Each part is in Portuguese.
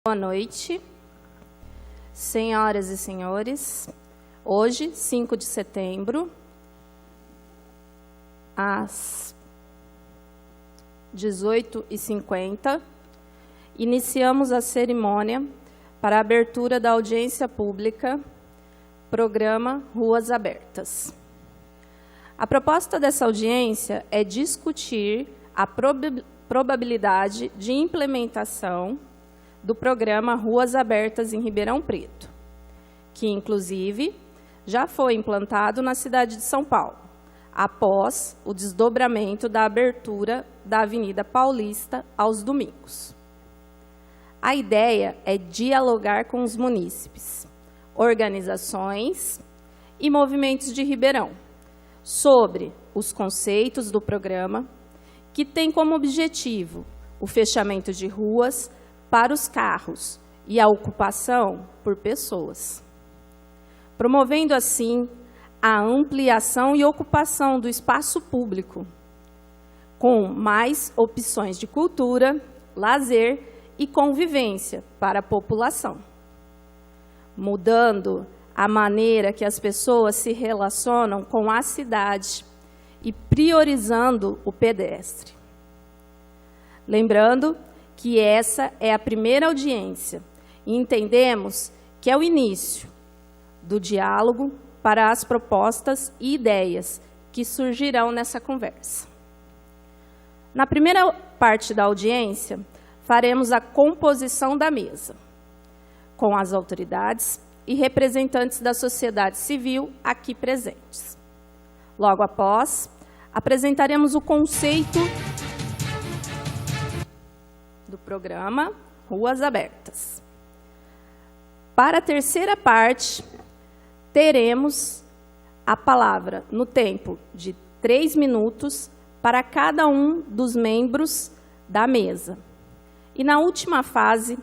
Boa noite, senhoras e senhores. Hoje, 5 de setembro, às 18h50, iniciamos a cerimônia para a abertura da audiência pública, programa Ruas Abertas. A proposta dessa audiência é discutir a probabilidade de implementação do programa Ruas Abertas em Ribeirão Preto, que, inclusive, já foi implantado na cidade de São Paulo, após o desdobramento da abertura da Avenida Paulista aos domingos. A ideia é dialogar com os munícipes, organizações e movimentos de Ribeirão sobre os conceitos do programa, que tem como objetivo o fechamento de ruas para os carros e a ocupação por pessoas, promovendo assim a ampliação e ocupação do espaço público, com mais opções de cultura, lazer e convivência para a população, mudando a maneira que as pessoas se relacionam com a cidade e priorizando o pedestre. Lembrando que essa é a primeira audiência e entendemos que é o início do diálogo para as propostas e ideias que surgirão nessa conversa. Na primeira parte da audiência, faremos a composição da mesa, com as autoridades e representantes da sociedade civil aqui presentes. Logo após, apresentaremos o conceito do programa Ruas Abertas. Para a terceira parte, teremos a palavra no tempo de 3 minutos para cada um dos membros da mesa. E na última fase,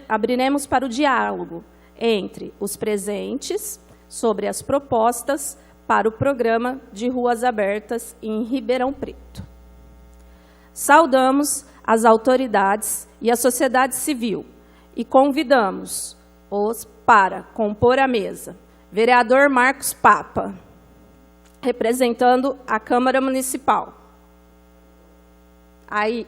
abriremos para o diálogo entre os presentes sobre as propostas para o programa de Ruas Abertas em Ribeirão Preto. Saudamos as autoridades e a sociedade civil e convidamos-os para compor a mesa. Vereador Marcos Papa, representando a Câmara Municipal. Aí.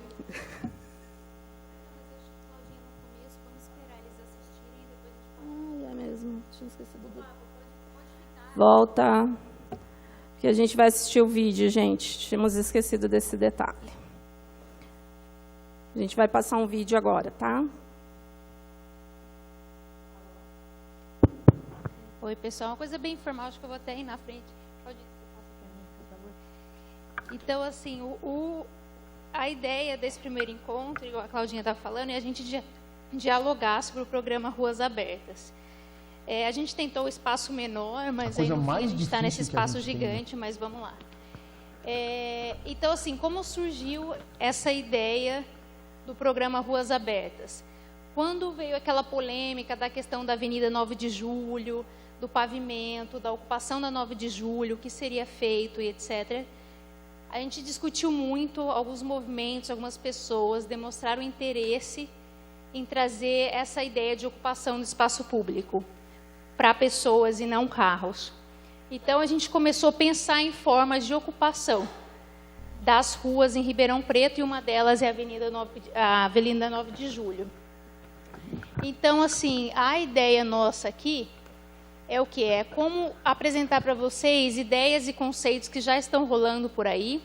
É mesmo, tinha esquecido do... Volta, que a gente vai assistir o vídeo, gente. Tínhamos esquecido desse detalhe. A gente vai passar um vídeo agora, tá? Oi, pessoal. Uma coisa bem informal, acho que eu vou até ir na frente. Pode passar para mim, por favor. Então, assim, a ideia desse primeiro encontro, igual a Claudinha está falando, é a gente dialogar sobre o programa Ruas Abertas. A gente tentou o espaço menor, mas aí, no fim, a gente está nesse espaço gigante, mas vamos lá. Então, assim, como surgiu essa ideia do programa Ruas Abertas? Quando veio aquela polêmica da questão da Avenida 9 de Julho, do pavimento, da ocupação da 9 de Julho, o que seria feito e etc., a gente discutiu muito, alguns movimentos, algumas pessoas demonstraram interesse em trazer essa ideia de ocupação do espaço público para pessoas e não carros. Então, a gente começou a pensar em formas de ocupação das ruas em Ribeirão Preto, e uma delas é a Avenida 9 de Julho. Então, assim, a ideia nossa aqui é o que? É como apresentar para vocês ideias e conceitos que já estão rolando por aí,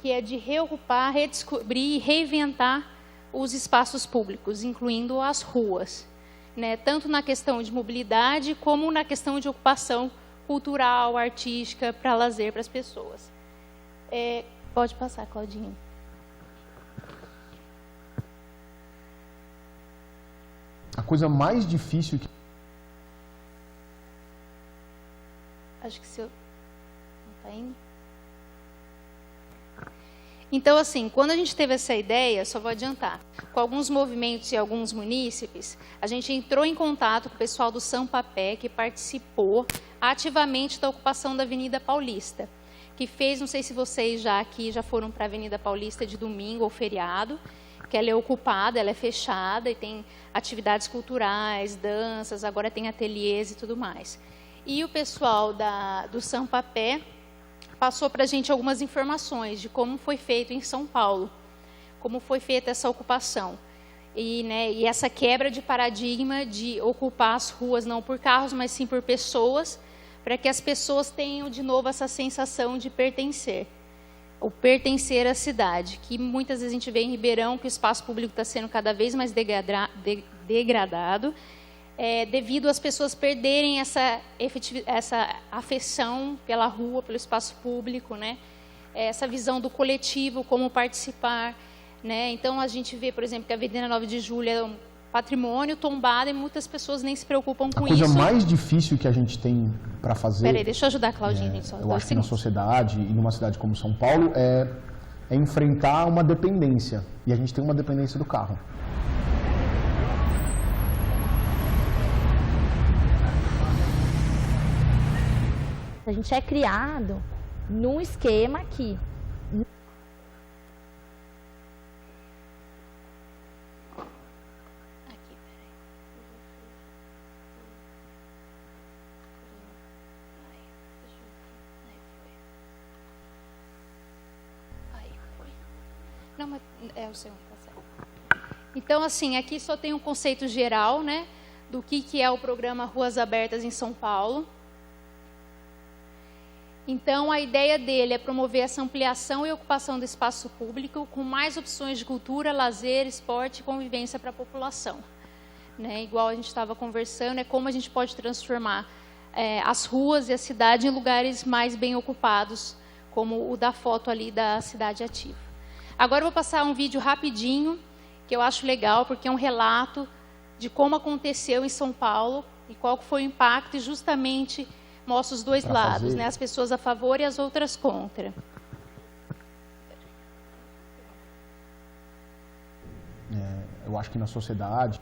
que é de reocupar, redescobrir e reinventar os espaços públicos, incluindo as ruas, né? Tanto na questão de mobilidade, como na questão de ocupação cultural, artística, para lazer para as pessoas. Pode passar, Claudinha. A coisa mais difícil que... Acho que se eu... Não está indo? Então, assim, quando a gente teve essa ideia, só vou adiantar, com alguns movimentos e alguns munícipes, a gente entrou em contato com o pessoal do Sampapé, que participou ativamente da ocupação da Avenida Paulista, que fez, não sei se vocês já aqui já foram para a Avenida Paulista de domingo ou feriado, porque ela é ocupada, ela é fechada e tem atividades culturais, danças, agora tem ateliês e tudo mais. E o pessoal do Sampapé passou para a gente algumas informações de como foi feito em São Paulo, como foi feita essa ocupação. E essa quebra de paradigma de ocupar as ruas não por carros, mas sim por pessoas, para que as pessoas tenham de novo essa sensação de pertencer, o pertencer à cidade, que muitas vezes a gente vê em Ribeirão que o espaço público está sendo cada vez mais degradado, devido às pessoas perderem essa afeição pela rua, pelo espaço público, né? Essa visão do coletivo, como participar. Né? Então, a gente vê, por exemplo, que a Avenida 9 de Julho é um patrimônio tombado e muitas pessoas nem se preocupam com isso. A coisa mais difícil que a gente tem para fazer... Peraí, deixa eu ajudar a Claudinha, gente. Eu acho que na sociedade, e numa cidade como São Paulo, é enfrentar uma dependência. E a gente tem uma dependência do carro. A gente é criado num esquema que... Não, mas é o seu, tá certo. Então, assim, aqui só tem um conceito geral, né, do que é o programa Ruas Abertas em São Paulo. Então, a ideia dele é promover essa ampliação e ocupação do espaço público com mais opções de cultura, lazer, esporte e convivência para a população. Né, igual a gente estava conversando, é como a gente pode transformar as ruas e a cidade em lugares mais bem ocupados, como o da foto ali da Cidade Ativa. Agora eu vou passar um vídeo rapidinho, que eu acho legal, porque é um relato de como aconteceu em São Paulo e qual foi o impacto, e justamente mostra os dois lados, né? As pessoas a favor e as outras contra. Eu acho que na sociedade...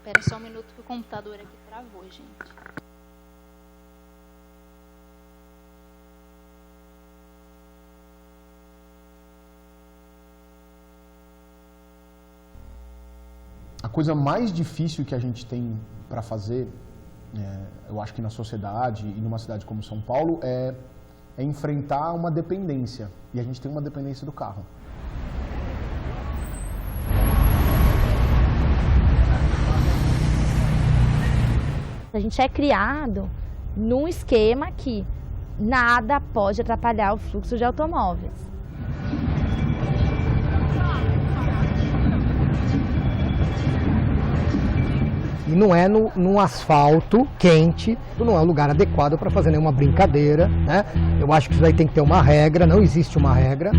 Espera só um minuto que o computador aqui travou, gente. A coisa mais difícil que a gente tem para fazer, eu acho que na sociedade e numa cidade como São Paulo, é enfrentar uma dependência. E a gente tem uma dependência do carro. A gente é criado num esquema que nada pode atrapalhar o fluxo de automóveis. E não é no asfalto quente, não é um lugar adequado para fazer nenhuma brincadeira, né? Eu acho que isso aí tem que ter uma regra, não existe uma regra.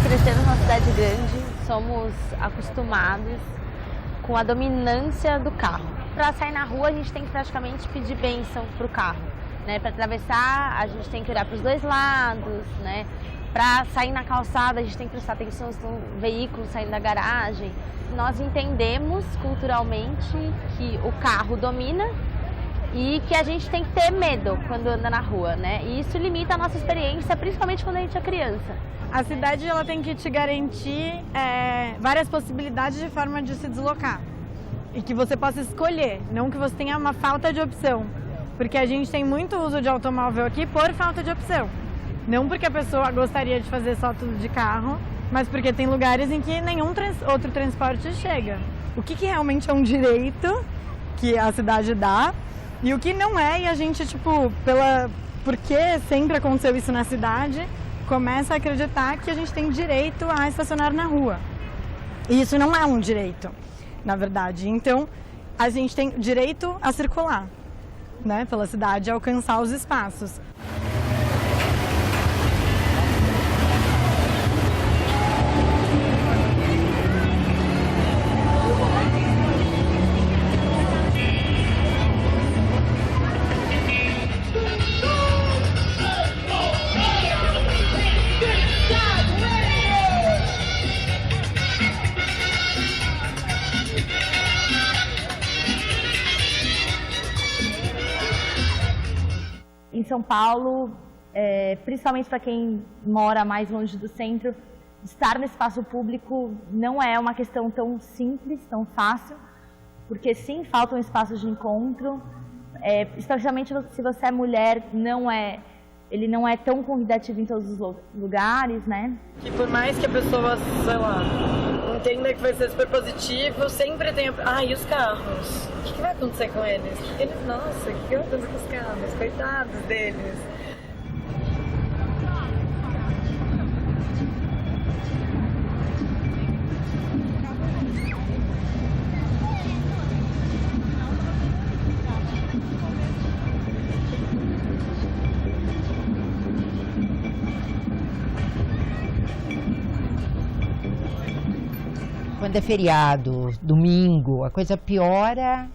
Crescemos numa cidade grande, somos acostumados com a dominância do carro. Para sair na rua, a gente tem que praticamente pedir bênção para o carro, né? Para atravessar, a gente tem que olhar para os dois lados, né? Para sair na calçada, a gente tem que prestar atenção no veículo saindo da garagem. Nós entendemos culturalmente que o carro domina e que a gente tem que ter medo quando anda na rua, né? E isso limita a nossa experiência, principalmente quando a gente é criança. A cidade ela tem que te garantir várias possibilidades de forma de se deslocar e que você possa escolher, não que você tenha uma falta de opção, porque a gente tem muito uso de automóvel aqui por falta de opção, não porque a pessoa gostaria de fazer só tudo de carro, mas porque tem lugares em que nenhum outro transporte chega. O que realmente é um direito que a cidade dá e o que não é, e a gente, porque sempre aconteceu isso na cidade, começa a acreditar que a gente tem direito a estacionar na rua. E isso não é um direito, na verdade. Então, a gente tem direito a circular, né, pela cidade, a alcançar os espaços. Em São Paulo, principalmente para quem mora mais longe do centro, estar no espaço público não é uma questão tão simples, tão fácil, porque sim, faltam espaços de encontro, especialmente se você é mulher, ele não é tão convidativo em todos os lugares, né? Que por mais que a pessoa, sei lá, entenda que vai ser super positivo, sempre tem e os carros? O que vai acontecer com eles? Nossa, o que vai acontecer com os carros? Coitados deles. Quando é feriado, domingo, a coisa piora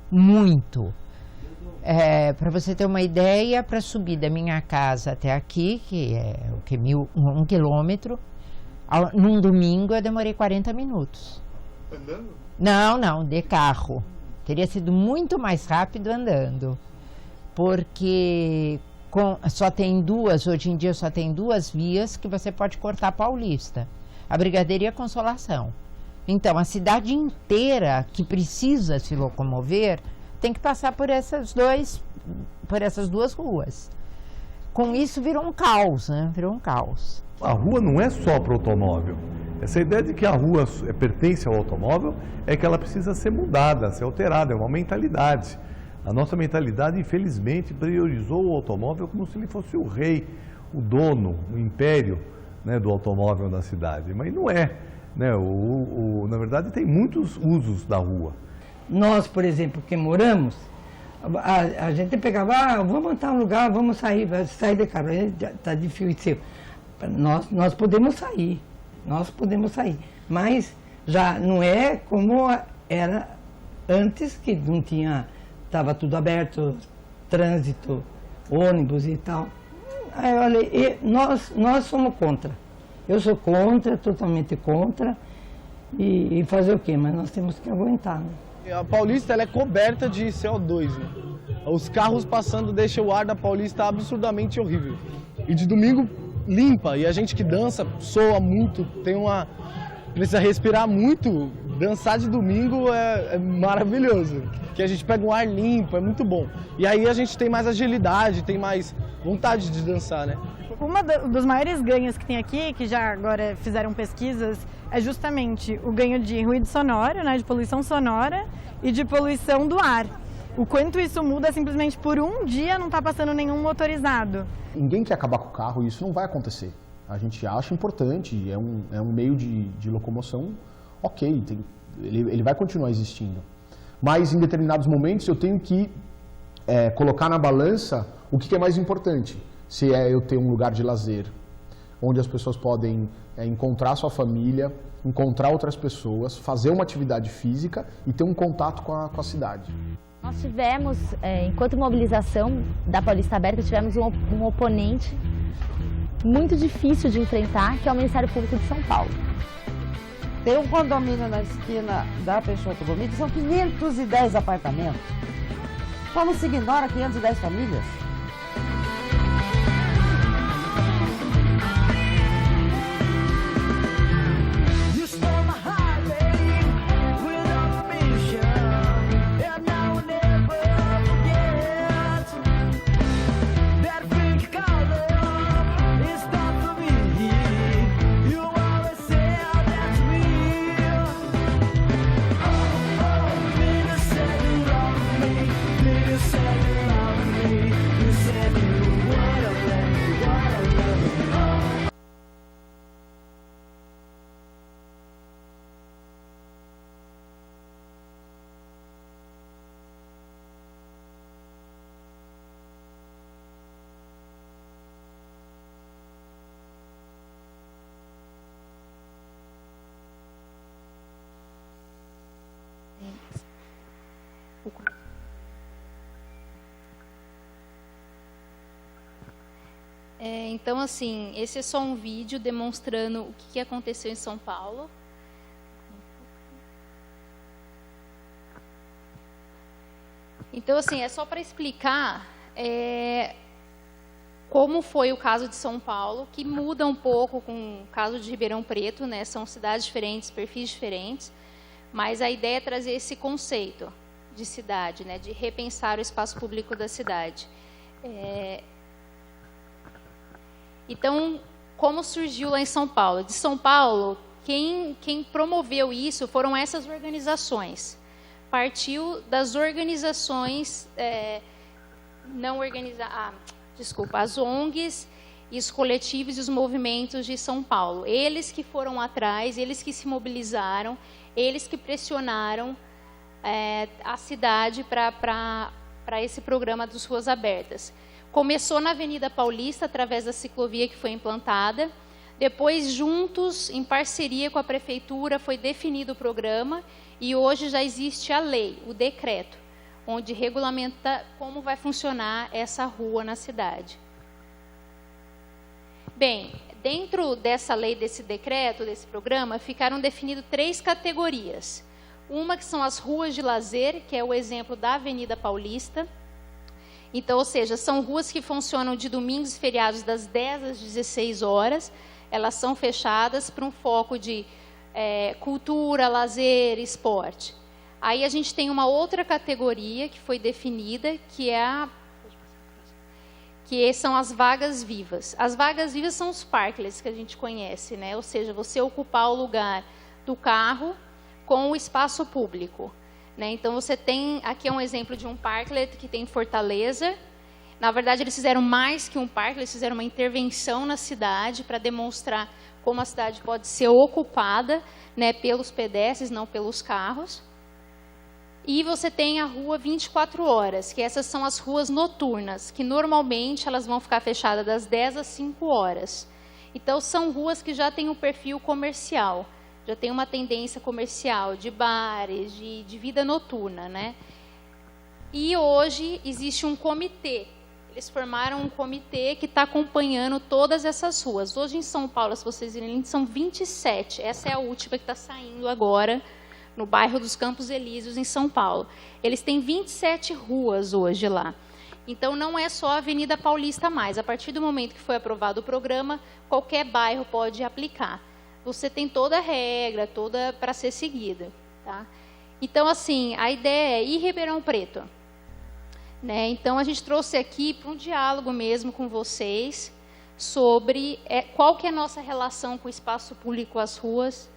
muito. Para você ter uma ideia, para subir da minha casa até aqui, que é 1 quilômetro, num domingo eu demorei 40 minutos. Andando? Não, de carro. Teria sido muito mais rápido andando, porque hoje em dia só tem 2 vias que você pode cortar a Paulista, a Brigadeiro e a Consolação. Então, a cidade inteira que precisa se locomover tem que passar por essas 2 ruas. Com isso, virou um caos, né? Virou um caos. A rua não é só para o automóvel. Essa ideia de que a rua pertence ao automóvel é que ela precisa ser mudada, ser alterada, é uma mentalidade. A nossa mentalidade, infelizmente, priorizou o automóvel como se ele fosse o rei, o dono, o império, né, do automóvel na cidade. Mas não é. Né? Na verdade, tem muitos usos da rua. Nós, por exemplo, que moramos, a gente pegava, vamos montar um lugar, vamos sair de carro, está difícil. Nós podemos sair, mas já não é como era antes, que não tinha, estava tudo aberto, trânsito, ônibus e tal. Aí, olha, nós somos contra. Eu sou contra, totalmente contra, e fazer o quê? Mas nós temos que aguentar, né? A Paulista ela é coberta de CO2, né? Os carros passando deixam o ar da Paulista absurdamente horrível. E de domingo limpa, e a gente que dança soa muito, precisa respirar muito. Dançar de domingo é maravilhoso, que a gente pega um ar limpo, é muito bom. E aí a gente tem mais agilidade, tem mais vontade de dançar, né? Dos maiores ganhos que tem aqui, que já agora fizeram pesquisas, é justamente o ganho de ruído sonoro, né, de poluição sonora e de poluição do ar. O quanto isso muda simplesmente por um dia não está passando nenhum motorizado. Ninguém quer acabar com o carro e isso não vai acontecer. A gente acha importante, é um meio de locomoção, ok, ele vai continuar existindo. Mas em determinados momentos eu tenho que colocar na balança o que é mais importante. Se eu ter um lugar de lazer, onde as pessoas podem encontrar sua família, encontrar outras pessoas, fazer uma atividade física e ter um contato com a cidade. Nós tivemos, enquanto mobilização da Paulista Aberta, tivemos um oponente muito difícil de enfrentar, que é o Ministério Público de São Paulo. Tem um condomínio na esquina da Peixoto Gomide, são 510 apartamentos. Como se ignora 510 famílias? Então, assim, esse é só um vídeo demonstrando o que aconteceu em São Paulo. Então, assim, é só para explicar como foi o caso de São Paulo, que muda um pouco com o caso de Ribeirão Preto, né? São cidades diferentes, perfis diferentes, mas a ideia é trazer esse conceito de cidade, né? De repensar o espaço público da cidade. Então, como surgiu lá em São Paulo? De São Paulo, quem promoveu isso foram essas organizações. Partiu das organizações as ONGs e os coletivos e os movimentos de São Paulo. Eles que foram atrás, eles que se mobilizaram, eles que pressionaram a cidade para esse programa das Ruas Abertas. Começou na Avenida Paulista, através da ciclovia que foi implantada. Depois, juntos, em parceria com a Prefeitura, foi definido o programa e hoje já existe a lei, o decreto, onde regulamenta como vai funcionar essa rua na cidade. Bem, dentro dessa lei, desse decreto, desse programa, ficaram definidas 3 categorias. Uma que são as ruas de lazer, que é o exemplo da Avenida Paulista. Então, ou seja, são ruas que funcionam de domingos e feriados das 10 às 16 horas. Elas são fechadas para um foco de cultura, lazer, esporte. Aí a gente tem uma outra categoria que foi definida, que são as vagas vivas. As vagas vivas são os parklets que a gente conhece, né? Ou seja, você ocupar o lugar do carro com o espaço público. Então, você tem, aqui é um exemplo de um parklet que tem em Fortaleza. Na verdade, eles fizeram mais que um parklet, eles fizeram uma intervenção na cidade para demonstrar como a cidade pode ser ocupada, né, pelos pedestres, não pelos carros. E você tem a rua 24 horas, que essas são as ruas noturnas, que normalmente elas vão ficar fechadas das 10 às 5 horas. Então, são ruas que já têm um perfil comercial. Já tem uma tendência comercial de bares, de vida noturna, né? E hoje existe um comitê. Eles formaram um comitê que está acompanhando todas essas ruas. Hoje em São Paulo, se vocês virem, são 27. Essa é a última que está saindo agora, no bairro dos Campos Elíseos, em São Paulo. Eles têm 27 ruas hoje lá. Então, não é só a Avenida Paulista mais. A partir do momento que foi aprovado o programa, qualquer bairro pode aplicar. Você tem toda a regra, toda para ser seguida. Tá? Então, assim, a ideia é ir Ribeirão Preto. Né? Então, a gente trouxe aqui para um diálogo mesmo com vocês sobre qual que é a nossa relação com o espaço público, as ruas,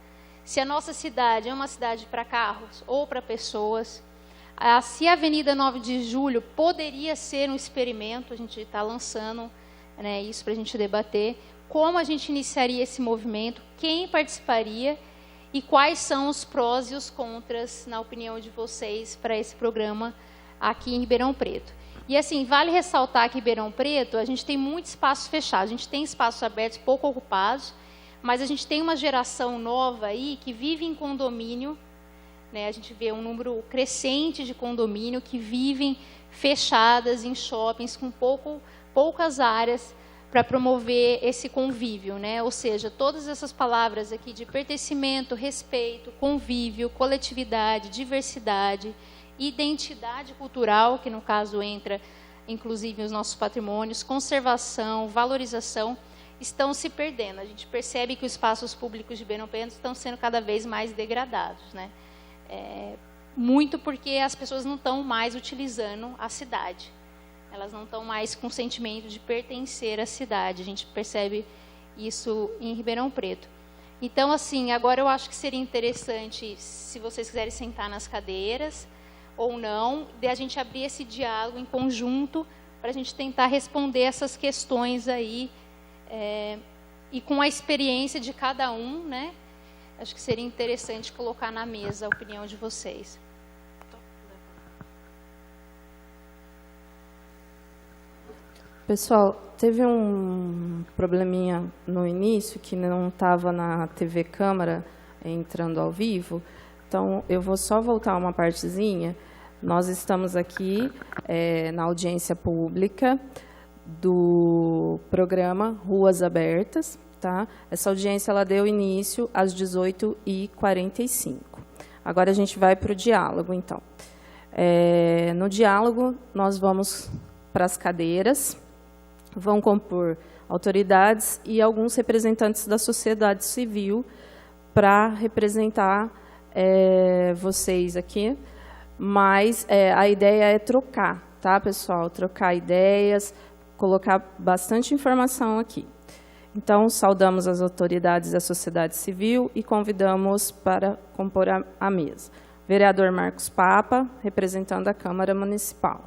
se a nossa cidade é uma cidade para carros ou para pessoas, se a Avenida 9 de Julho poderia ser um experimento, a gente está lançando, né, isso para a gente debater, como a gente iniciaria esse movimento, quem participaria e quais são os prós e os contras, na opinião de vocês, para esse programa aqui em Ribeirão Preto. E assim, vale ressaltar que em Ribeirão Preto a gente tem muito espaço fechado, a gente tem espaços abertos pouco ocupados, mas a gente tem uma geração nova aí que vive em condomínio, né? A gente vê um número crescente de condomínio que vivem fechadas em shoppings com poucas áreas para promover esse convívio, né? Ou seja, todas essas palavras aqui de pertencimento, respeito, convívio, coletividade, diversidade, identidade cultural, que no caso entra inclusive os nossos patrimônios, conservação, valorização, estão se perdendo. A gente percebe que os espaços públicos de Ribeirão Preto estão sendo cada vez mais degradados, né? Muito porque as pessoas não estão mais utilizando a cidade. Elas não estão mais com o sentimento de pertencer à cidade. A gente percebe isso em Ribeirão Preto. Então, assim, agora eu acho que seria interessante, se vocês quiserem sentar nas cadeiras ou não, de a gente abrir esse diálogo em conjunto para a gente tentar responder essas questões aí, e com a experiência de cada um, né? Acho que seria interessante colocar na mesa a opinião de vocês. Pessoal, teve um probleminha no início, que não estava na TV Câmara entrando ao vivo, então eu vou só voltar uma partezinha. Nós estamos aqui na audiência pública do programa Ruas Abertas, tá? Essa audiência ela deu início às 18h45. Agora a gente vai para o diálogo, então. No diálogo, nós vamos para as cadeiras. Vão compor autoridades e alguns representantes da sociedade civil para representar vocês aqui, mas a ideia é trocar, tá, pessoal? Trocar ideias, colocar bastante informação aqui. Então, saudamos as autoridades da sociedade civil e convidamos para compor a mesa. Vereador Marcos Papa, representando a Câmara Municipal.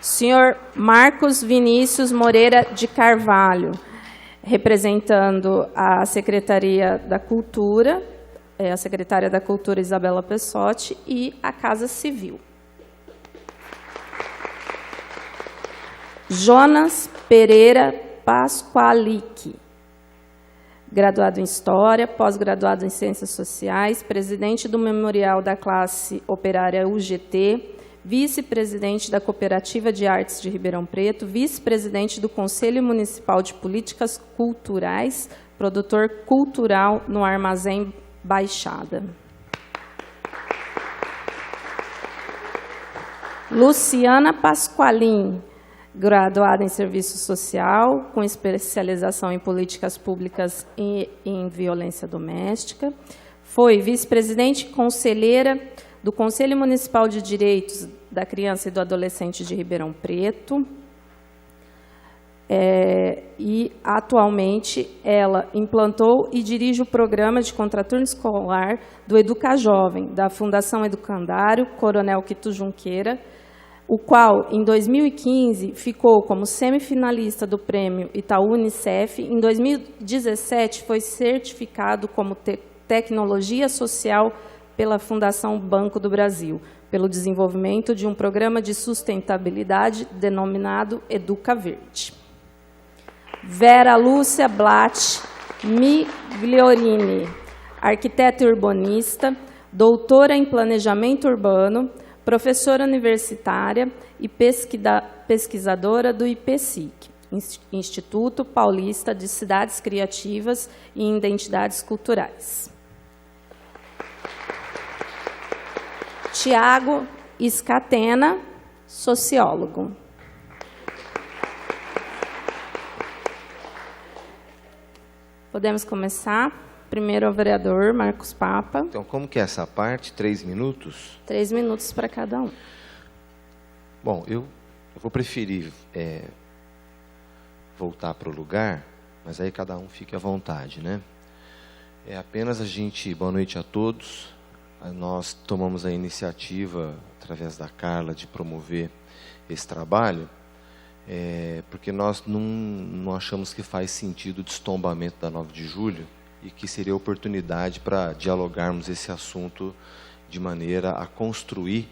Senhor Marcos Vinícius Moreira de Carvalho, representando a Secretaria da Cultura, a Secretária da Cultura Isabela Pessotti e a Casa Civil. Jonas Pereira Pasqualic, graduado em História, pós-graduado em Ciências Sociais, presidente do Memorial da Classe Operária UGT, vice-presidente da Cooperativa de Artes de Ribeirão Preto, vice-presidente do Conselho Municipal de Políticas Culturais, produtor cultural no Armazém Baixada. Luciana Pasqualin, graduada em Serviço Social, com especialização em Políticas Públicas e em Violência Doméstica. Foi vice-presidente e conselheira do Conselho Municipal de Direitos da Criança e do Adolescente de Ribeirão Preto. E, atualmente, ela implantou e dirige o programa de contraturno escolar do Educa Jovem, da Fundação Educandário Coronel Quito Junqueira, o qual, em 2015, ficou como semifinalista do Prêmio Itaú Unicef. Em 2017, foi certificado como Tecnologia Social pela Fundação Banco do Brasil, pelo desenvolvimento de um programa de sustentabilidade denominado Educa Verde. Vera Lúcia Blatt Migliorini, arquiteta e urbanista, doutora em planejamento urbano, professora universitária e pesquisadora do IPSIC, Instituto Paulista de Cidades Criativas e Identidades Culturais. Tiago Scatena, sociólogo. Podemos começar. Primeiro, o vereador Marcos Papa. Então, como que é essa parte? 3 minutos? 3 minutos para cada um. Bom, eu vou preferir voltar para o lugar, mas aí cada um fique à vontade, né? É apenas a gente... Boa noite a todos. Nós tomamos a iniciativa, através da Carla, de promover esse trabalho, porque nós não achamos que faz sentido o destombamento da 9 de julho e que seria oportunidade para dialogarmos esse assunto de maneira a construir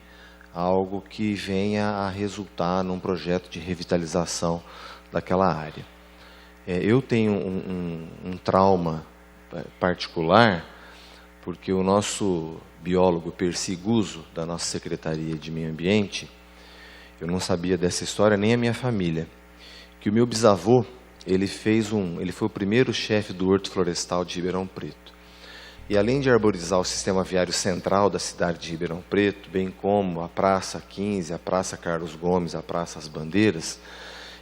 algo que venha a resultar num projeto de revitalização daquela área. Eu tenho um trauma particular, porque o nosso biólogo Percy Guzzo, da nossa Secretaria de Meio Ambiente, eu não sabia dessa história, nem a minha família, que o meu bisavô, ele foi o primeiro chefe do Horto Florestal de Ribeirão Preto. E além de arborizar o sistema viário central da cidade de Ribeirão Preto, bem como a Praça 15, a Praça Carlos Gomes, a Praça As Bandeiras,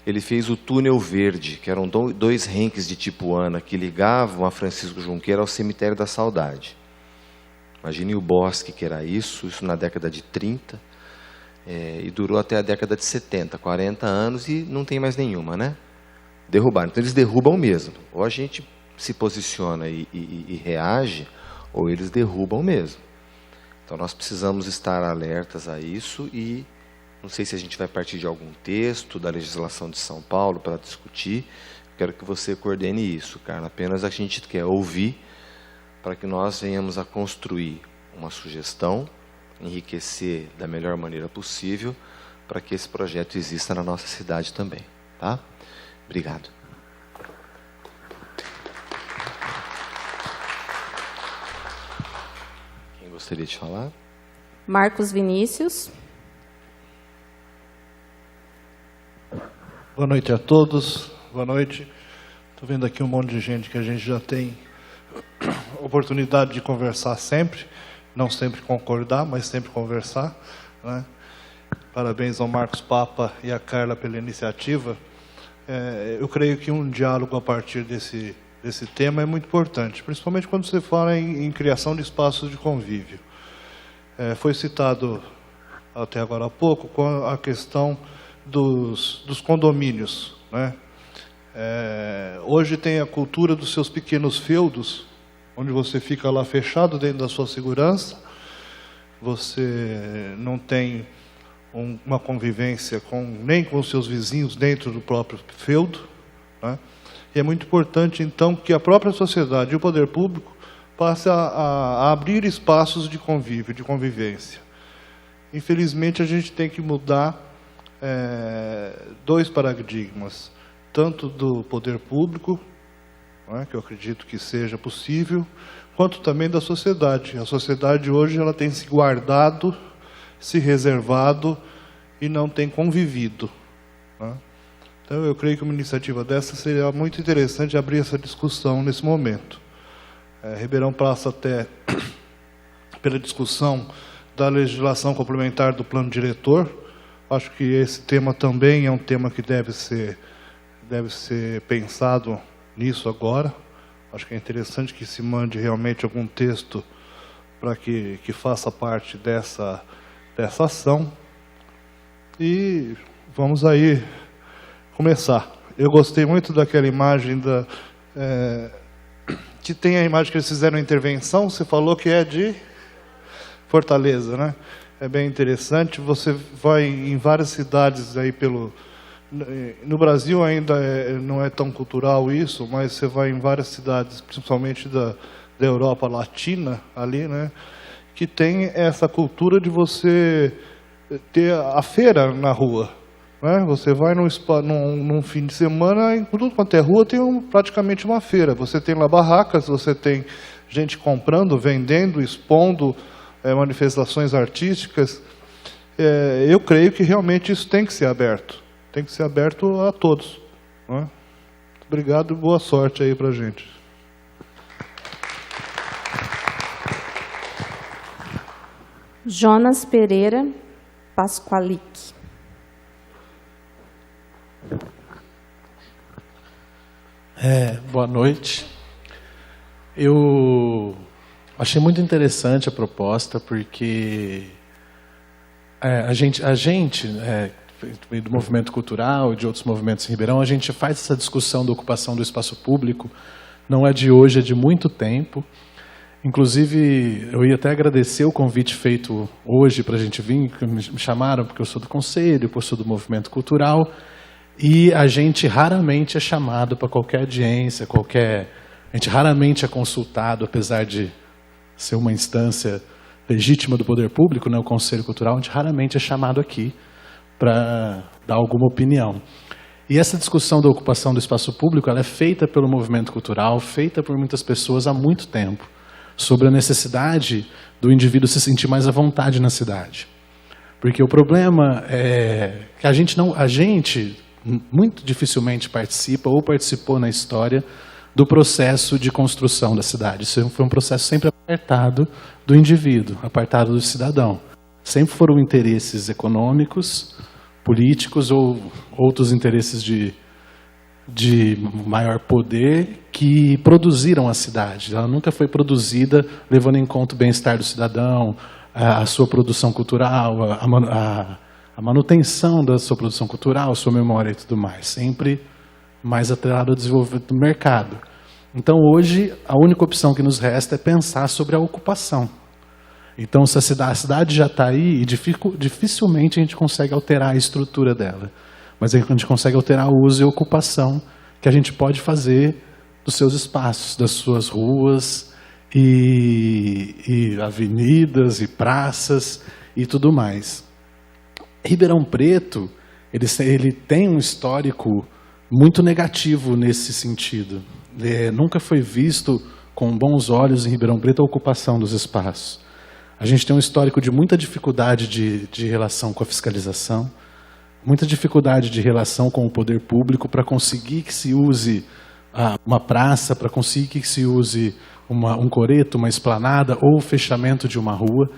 ele fez o Túnel Verde, que eram 2 renques de Tipuana que ligavam a Francisco Junqueira ao Cemitério da Saudade. Imagine o bosque que era isso na década de 30, e durou até a década de 70, 40 anos, e não tem mais nenhuma, né? Derrubaram. Então eles derrubam mesmo. Ou a gente se posiciona e reage, ou eles derrubam mesmo. Então nós precisamos estar alertas a isso, e não sei se a gente vai partir de algum texto da legislação de São Paulo para discutir. Quero que você coordene isso, Carla. Apenas a gente quer ouvir para que nós venhamos a construir uma sugestão, enriquecer da melhor maneira possível, para que esse projeto exista na nossa cidade também. Tá? Obrigado. Quem gostaria de falar? Marcos Vinícius. Boa noite a todos. Boa noite. Estou vendo aqui um monte de gente que a gente já tem oportunidade de conversar sempre. Não sempre concordar, mas sempre conversar, né? Parabéns ao Marcos Papa e à Carla pela iniciativa. Eu creio que um diálogo a partir desse tema é muito importante, principalmente quando você fala em criação de espaços de convívio. Foi citado até agora há pouco a questão dos condomínios, né? Hoje tem a cultura dos seus pequenos feudos, onde você fica lá fechado dentro da sua segurança, você não tem uma convivência nem com os seus vizinhos dentro do próprio feudo, né? E é muito importante, então, que a própria sociedade e o poder público passem a abrir espaços de convívio, de convivência. Infelizmente, a gente tem que mudar 2 paradigmas, tanto do poder público, que eu acredito que seja possível, quanto também da sociedade. A sociedade hoje ela tem se guardado, se reservado e não tem convivido, né? Então eu creio que uma iniciativa dessa seria muito interessante abrir essa discussão nesse momento. Ribeirão passa até pela discussão da legislação complementar do plano diretor. Acho que esse tema também é um tema que deve ser pensado nisso agora. Acho que é interessante que se mande realmente algum texto para que faça parte dessa ação. E vamos aí começar. Eu gostei muito daquela imagem que tem a imagem que eles fizeram a intervenção. Você falou que é de Fortaleza, né? É bem interessante. Você vai em várias cidades aí no Brasil ainda não é tão cultural isso, mas você vai em várias cidades, principalmente da Europa Latina, ali, né, que tem essa cultura de você ter a feira na rua, né? Você vai num fim de semana, em tudo quanto é rua tem praticamente uma feira. Você tem lá barracas, você tem gente comprando, vendendo, expondo manifestações artísticas. Eu creio que realmente isso tem que ser aberto. Tem que ser aberto a todos, né? Obrigado e boa sorte aí para a gente. Jonas Pereira Pasqualic. Boa noite. Eu achei muito interessante a proposta, porque a gente do movimento cultural e de outros movimentos em Ribeirão, a gente faz essa discussão da ocupação do espaço público, não é de hoje, é de muito tempo. Inclusive, eu ia até agradecer o convite feito hoje para a gente vir, que me chamaram porque eu sou do conselho, porque eu sou do movimento cultural, e a gente raramente é chamado para qualquer audiência, a gente raramente é consultado, apesar de ser uma instância legítima do poder público, né, o Conselho Cultural, a gente raramente é chamado aqui para dar alguma opinião. E essa discussão da ocupação do espaço público, ela é feita pelo movimento cultural, feita por muitas pessoas há muito tempo, sobre a necessidade do indivíduo se sentir mais à vontade na cidade. Porque o problema é que a gente muito dificilmente participa ou participou na história do processo de construção da cidade. Isso foi um processo sempre apartado do indivíduo, apartado do cidadão. Sempre foram interesses econômicos, políticos ou outros interesses de maior poder que produziram a cidade. Ela nunca foi produzida levando em conta o bem-estar do cidadão, a sua produção cultural, a manutenção da sua produção cultural, a sua memória e tudo mais. Sempre mais atrelado ao desenvolvimento do mercado. Então, hoje, a única opção que nos resta é pensar sobre a ocupação. Então, se a cidade já está aí, dificilmente a gente consegue alterar a estrutura dela. Mas a gente consegue alterar o uso e a ocupação que a gente pode fazer dos seus espaços, das suas ruas e avenidas e praças e tudo mais. Ribeirão Preto, ele tem um histórico muito negativo nesse sentido. Nunca foi visto com bons olhos em Ribeirão Preto a ocupação dos espaços. A gente tem um histórico de muita dificuldade de relação com a fiscalização, muita dificuldade de relação com o poder público para conseguir que se use uma praça, para conseguir que se use um coreto, uma esplanada ou o fechamento de uma rua.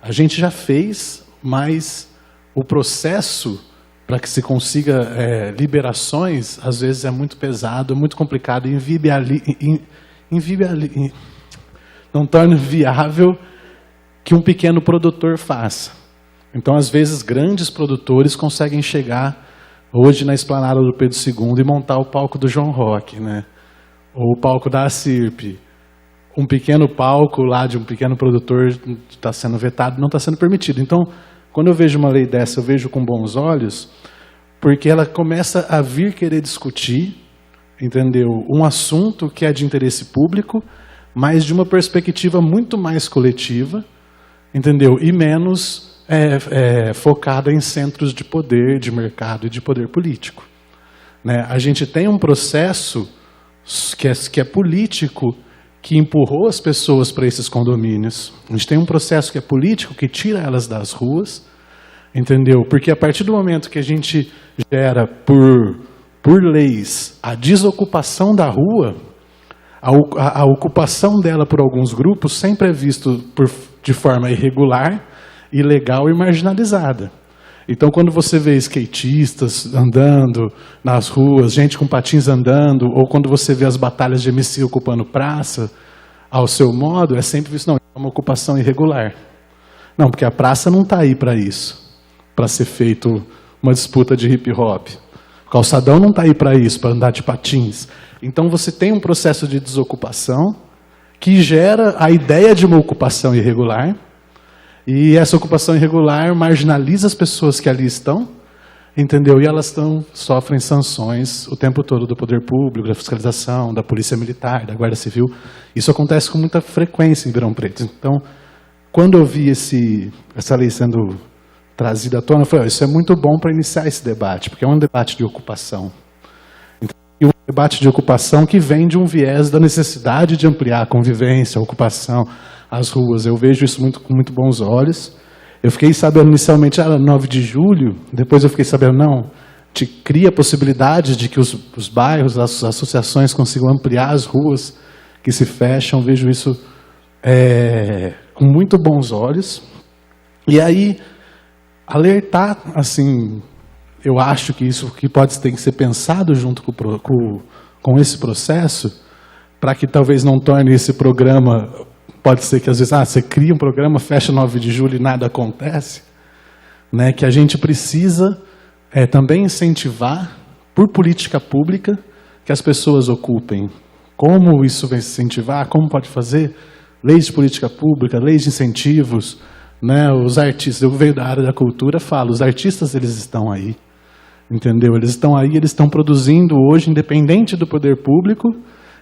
A gente já fez, mas o processo para que se consiga liberações, às vezes é muito pesado, muito complicado, não torna viável que um pequeno produtor faça. Então, às vezes, grandes produtores conseguem chegar hoje na esplanada do Pedro II e montar o palco do João Rock, né? Ou o palco da ACIRP. Um pequeno palco lá de um pequeno produtor está sendo vetado, não está sendo permitido. Então, quando eu vejo uma lei dessa, eu vejo com bons olhos, porque ela começa a vir querer discutir, entendeu? Um assunto que é de interesse público, mas de uma perspectiva muito mais coletiva, entendeu? E menos focada em centros de poder, de mercado e de poder político. Né? A gente tem um processo que é político, que empurrou as pessoas para esses condomínios. A gente tem um processo que é político, que tira elas das ruas, entendeu? Porque a partir do momento que a gente gera por leis a desocupação da rua, a ocupação dela por alguns grupos sempre é visto de forma irregular, ilegal e marginalizada. Então, quando você vê skatistas andando nas ruas, gente com patins andando, ou quando você vê as batalhas de MC ocupando praça, ao seu modo, é sempre visto, não, é uma ocupação irregular. Não, porque a praça não está aí para isso, para ser feito uma disputa de hip hop. O calçadão não está aí para isso, para andar de patins. Então, você tem um processo de desocupação que gera a ideia de uma ocupação irregular, e essa ocupação irregular marginaliza as pessoas que ali estão, entendeu? E elas sofrem sanções o tempo todo do poder público, da fiscalização, da polícia militar, da guarda civil. Isso acontece com muita frequência em Ribeirão Preto. Então, quando eu vi essa lei sendo trazida à tona, eu falei, isso é muito bom para iniciar esse debate, porque é um debate de ocupação. E um debate de ocupação que vem de um viés da necessidade de ampliar a convivência, a ocupação, as ruas. Eu vejo isso com muito bons olhos. Eu fiquei sabendo inicialmente, 9 de julho, depois eu fiquei sabendo, não, te cria a possibilidade de que os bairros, as associações consigam ampliar as ruas que se fecham. Vejo isso com muito bons olhos. E aí, alertar, assim, eu acho que isso que ter que ser pensado junto com esse processo, para que talvez não torne esse programa, pode ser que às vezes você cria um programa, fecha 9 de julho e nada acontece, né? Que a gente precisa também incentivar, por política pública, que as pessoas ocupem. Como isso vai incentivar? Como pode fazer? Leis de política pública, leis de incentivos, né? Os artistas, eu venho da área da cultura, falo, os artistas eles estão aí, entendeu? Eles estão aí, eles estão produzindo hoje, independente do poder público,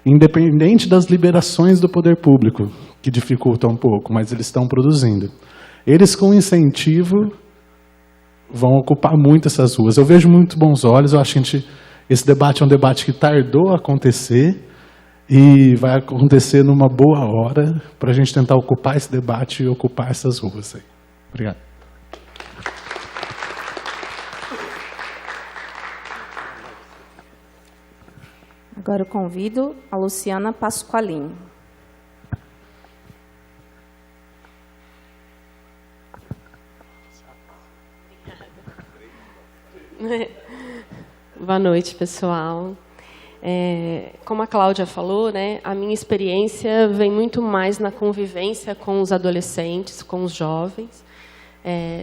independente das liberações do poder público, que dificultam um pouco, mas eles estão produzindo. Eles, com incentivo, vão ocupar muito essas ruas. Eu vejo muito bons olhos, eu acho que esse debate é um debate que tardou a acontecer e vai acontecer numa boa hora para a gente tentar ocupar esse debate e ocupar essas ruas aí. Obrigado. Agora eu convido a Luciana Pasqualin. Boa noite, pessoal. Como a Cláudia falou, né, a minha experiência vem muito mais na convivência com os adolescentes, com os jovens,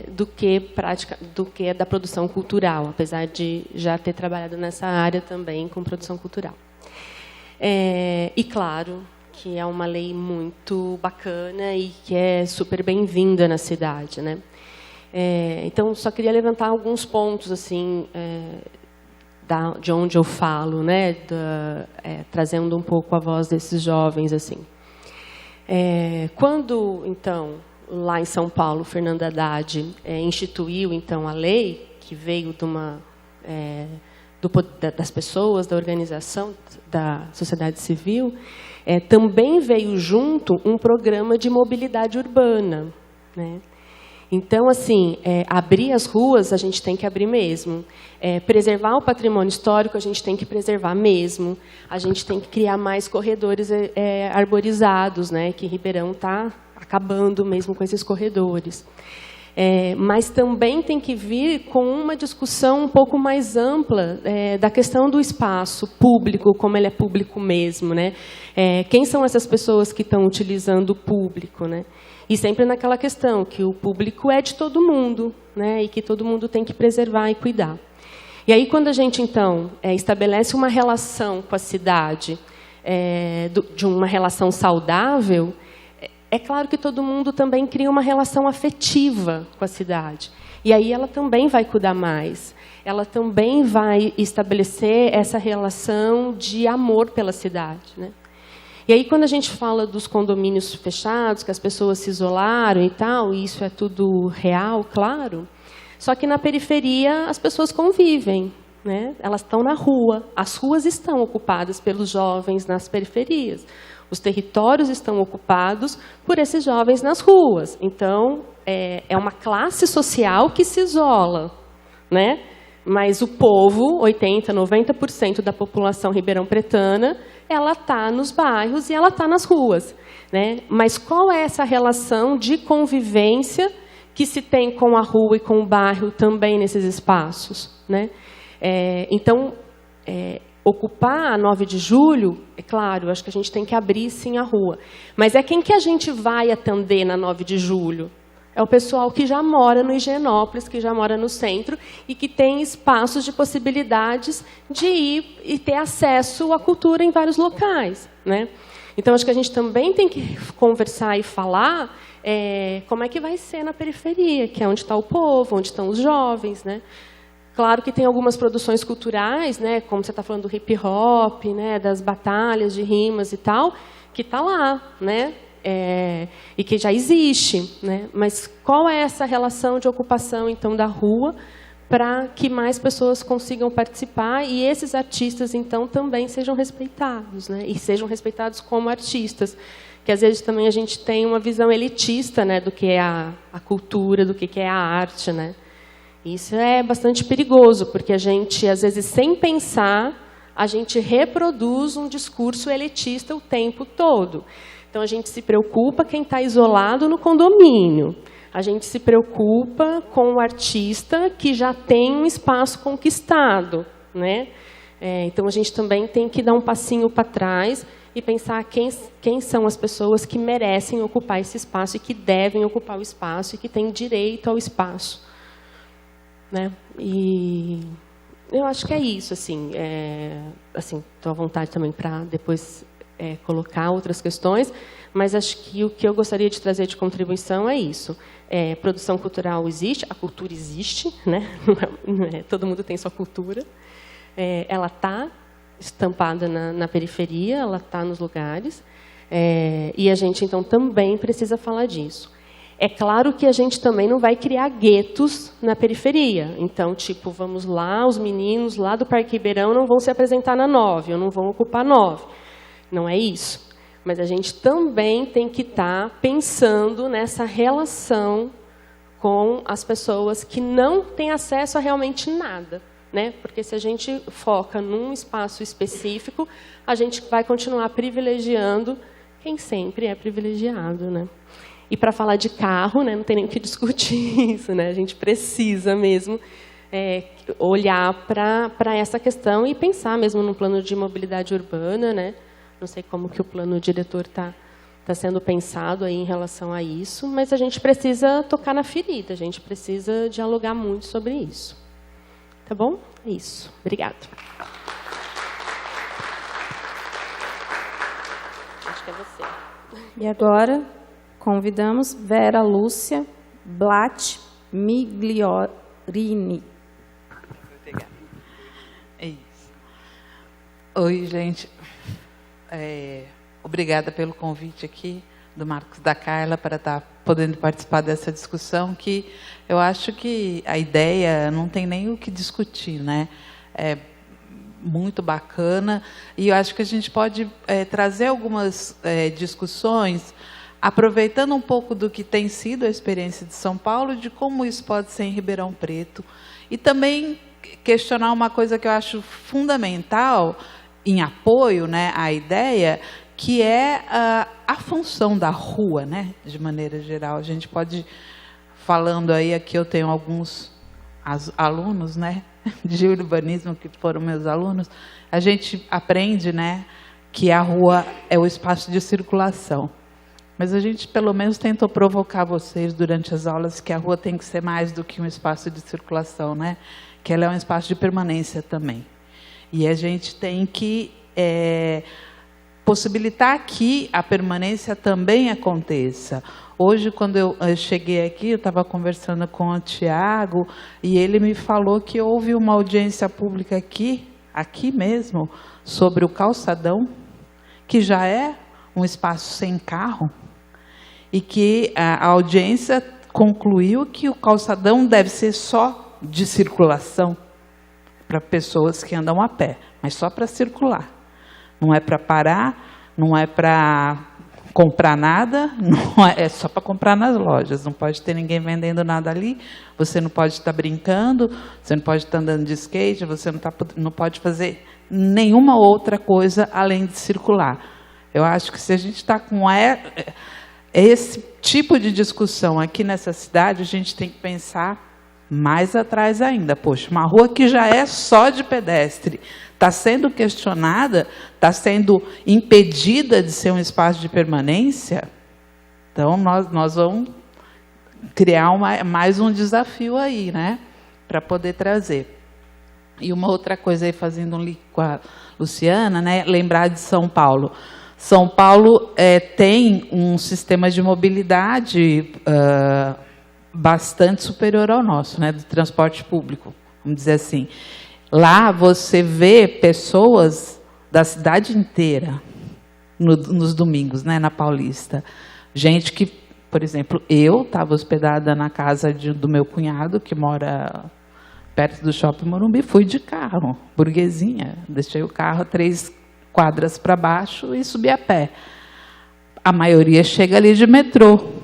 do que da produção cultural, apesar de já ter trabalhado nessa área também com produção cultural. E claro que é uma lei muito bacana e que é super bem-vinda na cidade, né? Então, só queria levantar alguns pontos assim de onde eu falo, né? Trazendo um pouco a voz desses jovens, assim. Quando, então, lá em São Paulo, Fernando Haddad instituiu, então, a lei, que veio de das pessoas, da organização, da sociedade civil, também veio junto um programa de mobilidade urbana, né? Então, assim, abrir as ruas, a gente tem que abrir mesmo. Preservar o patrimônio histórico, a gente tem que preservar mesmo. A gente tem que criar mais corredores arborizados, né? Que Ribeirão está acabando mesmo com esses corredores. Mas também tem que vir com uma discussão um pouco mais ampla da questão do espaço público, como ele é público mesmo, né? Quem são essas pessoas que estão utilizando o público, né? E sempre naquela questão que o público é de todo mundo, né? E que todo mundo tem que preservar e cuidar. E aí, quando a gente, então, estabelece uma relação com a cidade, de uma relação saudável, é claro que todo mundo também cria uma relação afetiva com a cidade. E aí ela também vai cuidar mais. Ela também vai estabelecer essa relação de amor pela cidade, né? E aí, quando a gente fala dos condomínios fechados, que as pessoas se isolaram e tal, e isso é tudo real, claro, só que na periferia as pessoas convivem, né? Elas estão na rua, as ruas estão ocupadas pelos jovens nas periferias, os territórios estão ocupados por esses jovens nas ruas. Então, é uma classe social que se isola, né? Mas o povo, 80%, 90% da população ribeirão-pretana, ela está nos bairros e ela está nas ruas, né? Mas qual é essa relação de convivência que se tem com a rua e com o bairro também nesses espaços, né? Então, ocupar a 9 de julho, é claro, acho que a gente tem que abrir sim a rua. Mas quem que a gente vai atender na 9 de julho? É o pessoal que já mora no Higienópolis, que já mora no centro e que tem espaços de possibilidades de ir e ter acesso à cultura em vários locais, né? Então, acho que a gente também tem que conversar e falar como é que vai ser na periferia, que é onde está o povo, onde estão os jovens, né? Claro que tem algumas produções culturais, né, como você está falando do hip hop, né, das batalhas de rimas e tal, que está lá, né? E que já existe, né? Mas qual é essa relação de ocupação, então, da rua para que mais pessoas consigam participar e esses artistas, então, também sejam respeitados, né? E sejam respeitados como artistas, que às vezes também a gente tem uma visão elitista, né, do que é a cultura, do que é a arte, né? Isso é bastante perigoso, porque a gente, às vezes, sem pensar, a gente reproduz um discurso elitista o tempo todo. Então, a gente se preocupa quem está isolado no condomínio. A gente se preocupa com o artista que já tem um espaço conquistado, né? Então, a gente também tem que dar um passinho para trás e pensar quem são as pessoas que merecem ocupar esse espaço e que devem ocupar o espaço e que têm direito ao espaço, né? E eu acho que é isso, assim. Estou à vontade também para depois colocar outras questões, mas acho que o que eu gostaria de trazer de contribuição é isso. Produção cultural existe, a cultura existe, né? Todo mundo tem sua cultura. Ela está estampada na periferia, ela está nos lugares, e a gente, então, também precisa falar disso. É claro que a gente também não vai criar guetos na periferia. Então, tipo, vamos lá, os meninos lá do Parque Ribeirão não vão se apresentar na 9, ou não vão ocupar 9. Não é isso. Mas a gente também tem que estar pensando nessa relação com as pessoas que não têm acesso a realmente nada, né? Porque se a gente foca num espaço específico, a gente vai continuar privilegiando quem sempre é privilegiado, né? E para falar de carro, né, não tem nem o que discutir isso, né? A gente precisa mesmo olhar para essa questão e pensar mesmo no plano de mobilidade urbana, né? Não sei como que o plano diretor está sendo pensado aí em relação a isso, mas a gente precisa tocar na ferida, a gente precisa dialogar muito sobre isso. Tá bom? É isso. Obrigada. Acho que é você. E agora, convidamos Vera Lúcia Blatt Migliorini. É isso. Oi, gente. Obrigada pelo convite aqui do Marcos, da Carla, para estar podendo participar dessa discussão, que eu acho que a ideia não tem nem o que discutir, né? É muito bacana, e eu acho que a gente pode trazer algumas discussões, aproveitando um pouco do que tem sido a experiência de São Paulo, de como isso pode ser em Ribeirão Preto, e também questionar uma coisa que eu acho fundamental, em apoio, né, à ideia, que é a função da rua, né, de maneira geral. A gente pode, falando aí, aqui eu tenho alguns alunos, né, de urbanismo, que foram meus alunos, a gente aprende, né, que a rua é o espaço de circulação. Mas a gente, pelo menos, tentou provocar vocês durante as aulas que a rua tem que ser mais do que um espaço de circulação, né, que ela é um espaço de permanência também. E a gente tem que possibilitar que a permanência também aconteça. Hoje, quando eu cheguei aqui, eu estava conversando com o Tiago, e ele me falou que houve uma audiência pública aqui mesmo, sobre o calçadão, que já é um espaço sem carro, e que a audiência concluiu que o calçadão deve ser só de circulação, para pessoas que andam a pé, mas só para circular. Não é para parar, não é para comprar nada, é só para comprar nas lojas. Não pode ter ninguém vendendo nada ali, você não pode estar brincando, você não pode estar andando de skate, você não pode fazer nenhuma outra coisa além de circular. Eu acho que se a gente está com esse tipo de discussão aqui nessa cidade, a gente tem que pensar mais atrás ainda. Poxa, uma rua que já é só de pedestre, está sendo questionada, está sendo impedida de ser um espaço de permanência, então nós vamos criar mais um desafio aí, né, para poder trazer. E uma outra coisa aí, fazendo um link com a Luciana, né, lembrar de São Paulo. São Paulo tem um sistema de mobilidade bastante superior ao nosso, né, do transporte público, vamos dizer assim. Lá você vê pessoas da cidade inteira nos domingos, né, na Paulista. Gente que, por exemplo, eu estava hospedada na casa do meu cunhado, que mora perto do Shopping Morumbi, fui de carro, burguesinha, deixei o carro 3 quadras para baixo e subi a pé. A maioria chega ali de metrô,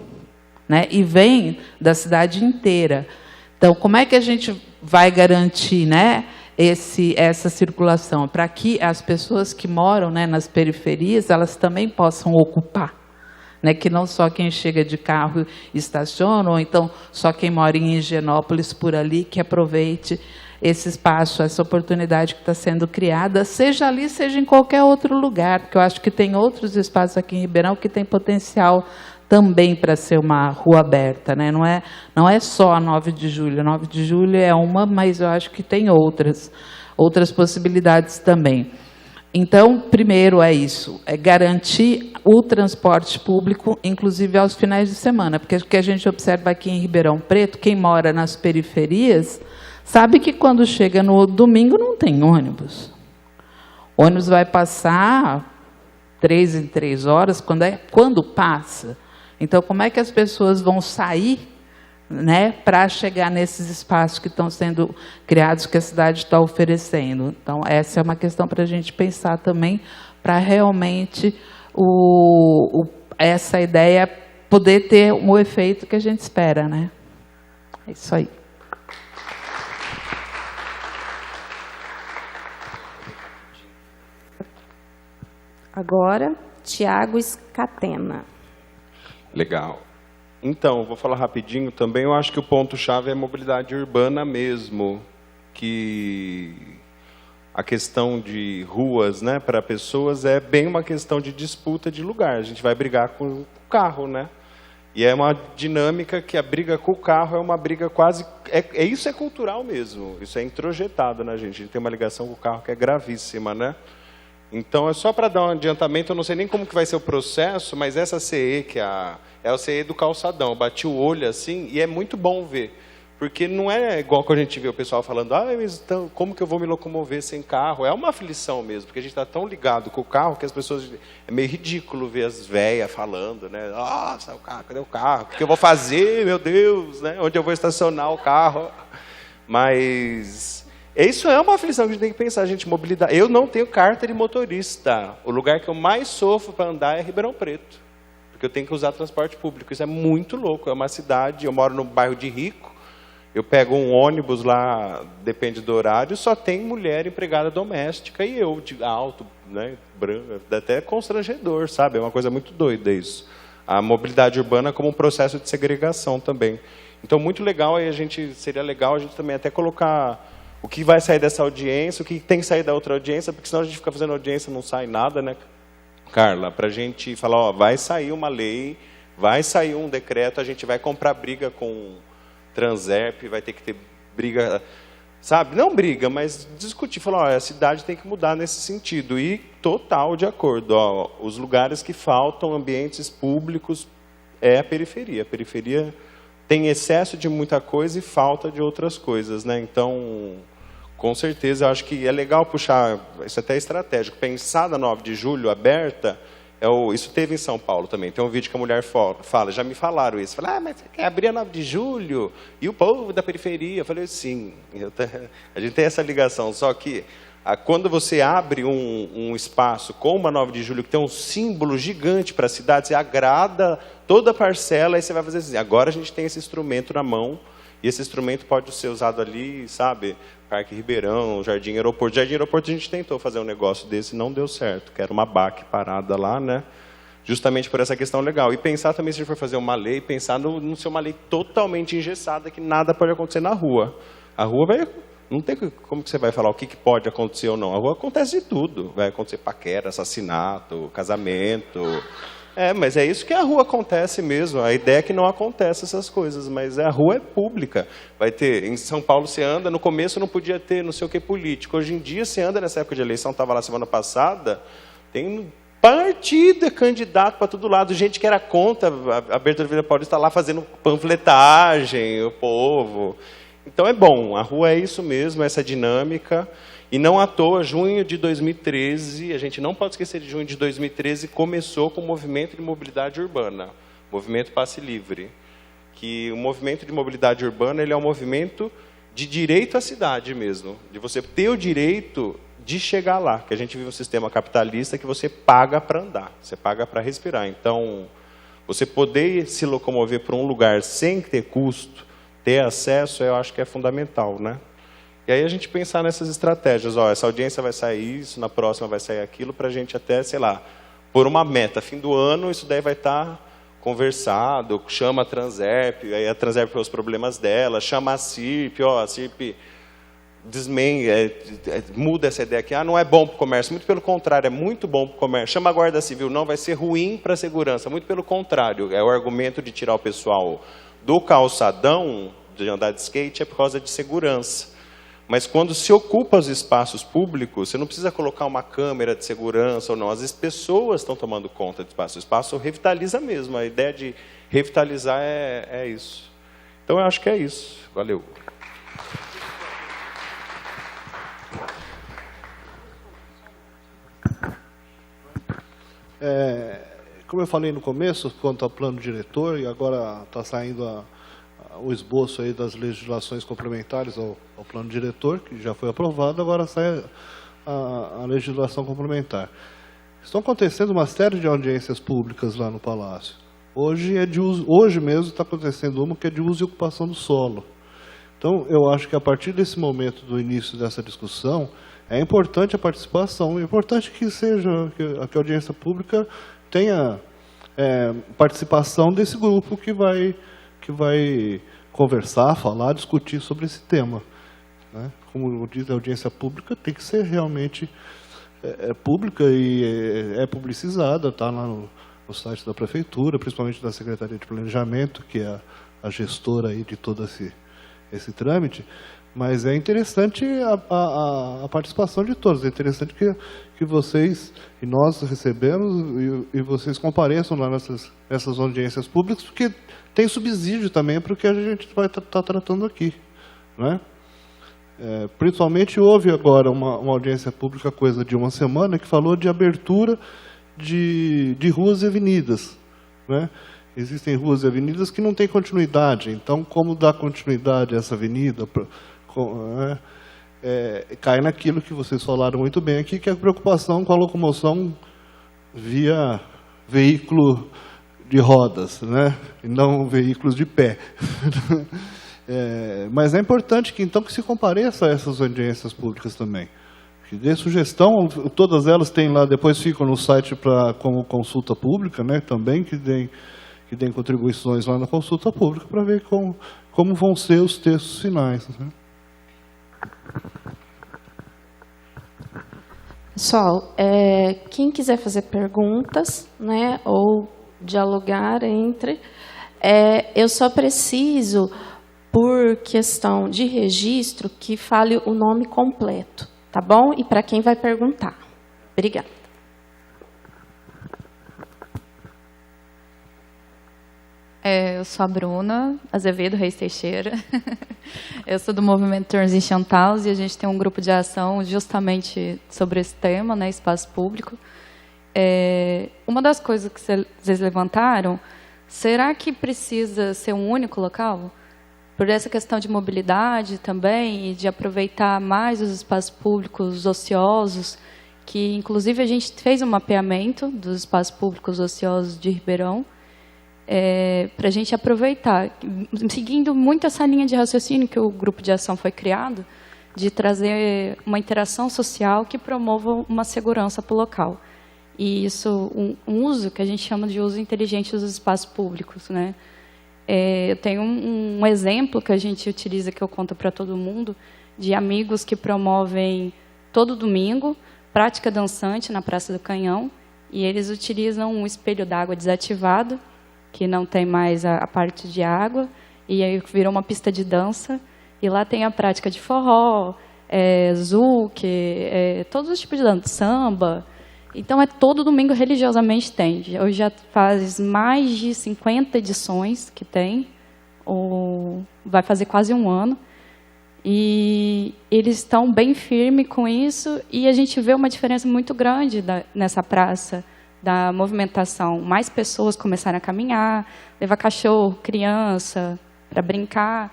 né, e vem da cidade inteira. Então, como é que a gente vai garantir, né, essa circulação? Para que as pessoas que moram, né, nas periferias, elas também possam ocupar. Né, que não só quem chega de carro estaciona, ou então só quem mora em Higienópolis por ali, que aproveite esse espaço, essa oportunidade que está sendo criada, seja ali, seja em qualquer outro lugar, porque eu acho que tem outros espaços aqui em Ribeirão que tem potencial também para ser uma rua aberta, né? Não é só a 9 de julho. A 9 de julho é uma, mas eu acho que tem outras possibilidades também. Então, primeiro é isso, é garantir o transporte público, inclusive aos finais de semana, porque o que a gente observa aqui em Ribeirão Preto, quem mora nas periferias, sabe que quando chega no domingo não tem ônibus. O ônibus vai passar 3 em 3 horas, quando passa. Então, como é que as pessoas vão sair, né, para chegar nesses espaços que estão sendo criados, que a cidade está oferecendo? Então, essa é uma questão para a gente pensar também, para realmente essa ideia poder ter o efeito que a gente espera, né? É isso aí. Agora, Tiago Scatena. Legal. Então, vou falar rapidinho também. Eu acho que o ponto-chave é a mobilidade urbana mesmo, que a questão de ruas, né, para pessoas é bem uma questão de disputa de lugar. A gente vai brigar com o carro, né? E é uma dinâmica que a briga com o carro é uma briga quase... Isso é cultural mesmo, isso é introjetado na gente. A gente tem uma ligação com o carro que é gravíssima, né? Então, é só para dar um adiantamento, eu não sei nem como que vai ser o processo, mas essa CE, que é a CE do calçadão, eu bati o olho assim, e é muito bom ver. Porque não é igual quando a gente vê o pessoal falando, mas então, como que eu vou me locomover sem carro? É uma aflição mesmo, porque a gente está tão ligado com o carro que as pessoas... É meio ridículo ver as velhas falando, né? Nossa, o carro, cadê o carro? O que eu vou fazer, meu Deus? Né? Onde eu vou estacionar o carro? Mas... Isso é uma aflição que a gente tem que pensar, gente, mobilidade. Eu não tenho carta de motorista. O lugar que eu mais sofro para andar é Ribeirão Preto. Porque eu tenho que usar transporte público. Isso é muito louco. É uma cidade, eu moro num bairro de rico. Eu pego um ônibus lá, depende do horário, só tem mulher empregada doméstica e eu, de alto, né, branco, até constrangedor, sabe? É uma coisa muito doida isso. A mobilidade urbana como um processo de segregação também. Então, muito legal, aí seria legal a gente também até colocar o que vai sair dessa audiência, o que tem que sair da outra audiência, porque senão a gente fica fazendo audiência e não sai nada, né, Carla? Para a gente falar, ó, vai sair uma lei, vai sair um decreto, a gente vai comprar briga com Transerp, vai ter que ter briga, sabe? Não briga, mas discutir, falar, ó, a cidade tem que mudar nesse sentido. E total de acordo, ó, os lugares que faltam ambientes públicos é a periferia. A periferia tem excesso de muita coisa e falta de outras coisas, né? Então, com certeza, eu acho que é legal puxar, isso até é estratégico, pensar na 9 de julho aberta. Isso teve em São Paulo também. Tem um vídeo que a mulher fala, já me falaram isso. Fala, mas você quer abrir a 9 de julho? E o povo da periferia? Eu falei, sim. A gente tem essa ligação. Só que quando você abre um espaço como a 9 de julho, que tem um símbolo gigante para a cidade, você agrada toda a parcela, e você vai fazer assim, agora a gente tem esse instrumento na mão, e esse instrumento pode ser usado ali, sabe? Parque Ribeirão, Jardim Aeroporto. Jardim Aeroporto a gente tentou fazer um negócio desse, não deu certo, que era uma BAC parada lá, né? Justamente por essa questão legal. E pensar também, se a gente for fazer uma lei, pensar não ser uma lei totalmente engessada, que nada pode acontecer na rua. A rua vai... Não tem como que você vai falar o que pode acontecer ou não. A rua acontece de tudo. Vai acontecer paquera, assassinato, casamento... mas é isso que a rua acontece mesmo. A ideia é que não acontece essas coisas, mas a rua é pública. Vai ter, em São Paulo você anda, no começo não podia ter não sei o que político. Hoje em dia você anda nessa época de eleição, estava lá semana passada, tem partido, candidato para todo lado, gente que era contra a abertura da Avenida Paulista lá fazendo panfletagem, o povo. Então é bom, a rua é isso mesmo, essa dinâmica. E não à toa, junho de 2013, a gente não pode esquecer de junho de 2013, começou com o movimento de mobilidade urbana, movimento Passe Livre. Que o movimento de mobilidade urbana ele é um movimento de direito à cidade mesmo, de você ter o direito de chegar lá, que a gente vive um sistema capitalista que você paga para andar, você paga para respirar. Então, você poder se locomover para um lugar sem ter custo, ter acesso, eu acho que é fundamental, né? E aí a gente pensar nessas estratégias, ó, essa audiência vai sair isso, na próxima vai sair aquilo, para a gente até, sei lá, pôr uma meta. Fim do ano, isso daí vai estar conversado, chama a Transerp, aí a Transerp os problemas dela, chama a CIRP, ó, a CIRP muda essa ideia aqui, não é bom para o comércio, muito pelo contrário, é muito bom para o comércio. Chama a Guarda Civil, não vai ser ruim para a segurança, muito pelo contrário, é o argumento de tirar o pessoal do calçadão, de andar de skate, é por causa de segurança. Mas quando se ocupa os espaços públicos, você não precisa colocar uma câmera de segurança ou não. As pessoas estão tomando conta do espaço. O espaço revitaliza mesmo. A ideia de revitalizar é isso. Então, eu acho que é isso. Valeu. Como eu falei no começo, quanto ao plano diretor, e agora está saindo o esboço aí das legislações complementares ao plano diretor, que já foi aprovado, agora sai a legislação complementar. Estão acontecendo uma série de audiências públicas lá no Palácio. Hoje mesmo está acontecendo uma que é de uso e ocupação do solo. Então, eu acho que a partir desse momento do início dessa discussão, é importante a participação, é importante que a audiência pública tenha participação desse grupo que vai conversar, falar, discutir sobre esse tema. Né? Como diz a audiência pública, tem que ser realmente pública e é publicizada, está lá no site da Prefeitura, principalmente da Secretaria de Planejamento, que é a gestora aí de todo esse trâmite, mas é interessante a participação de todos, é interessante que vocês e nós recebemos e vocês compareçam lá nessas audiências públicas, porque tem subsídio também para o que a gente vai estar tratando aqui. Né? Principalmente houve agora uma audiência pública, coisa de uma semana, que falou de abertura de ruas e avenidas. Né? Existem ruas e avenidas que não têm continuidade, então como dar continuidade a essa avenida? Cai naquilo que vocês falaram muito bem aqui, que é a preocupação com a locomoção via veículo de rodas, né? E não veículos de pé. Mas é importante que se compareça a essas audiências públicas também. Que dê sugestão, todas elas têm lá, depois ficam no site como consulta pública, né? Também que deem contribuições lá na consulta pública para ver como vão ser os textos finais. Né? Pessoal, quem quiser fazer perguntas, né, ou dialogar entre, eu só preciso, por questão de registro, que fale o nome completo, tá bom? E para quem vai perguntar. Obrigada. Eu sou a Bruna Azevedo Reis Teixeira. Eu sou do movimento Transition Towns e a gente tem um grupo de ação justamente sobre esse tema, né, espaço público. Uma das coisas que vocês levantaram, será que precisa ser um único local? Por essa questão de mobilidade também e de aproveitar mais os espaços públicos ociosos, que inclusive a gente fez um mapeamento dos espaços públicos ociosos de Ribeirão, para a gente aproveitar, seguindo muito essa linha de raciocínio que o grupo de ação foi criado, de trazer uma interação social que promova uma segurança para o local. E isso, um uso que a gente chama de uso inteligente dos espaços públicos. Né? Eu tenho um exemplo que a gente utiliza, que eu conto para todo mundo, de amigos que promovem todo domingo prática dançante na Praça do Canhão, e eles utilizam um espelho d'água desativado, que não tem mais a parte de água, e aí virou uma pista de dança, e lá tem a prática de forró, zouk, todos os tipos de dança, samba. Então, todo domingo religiosamente tem. Hoje já faz mais de 50 edições que tem, ou vai fazer quase um ano, e eles estão bem firmes com isso, e a gente vê uma diferença muito grande nessa praça, da movimentação. Mais pessoas começaram a caminhar, levar cachorro, criança, para brincar.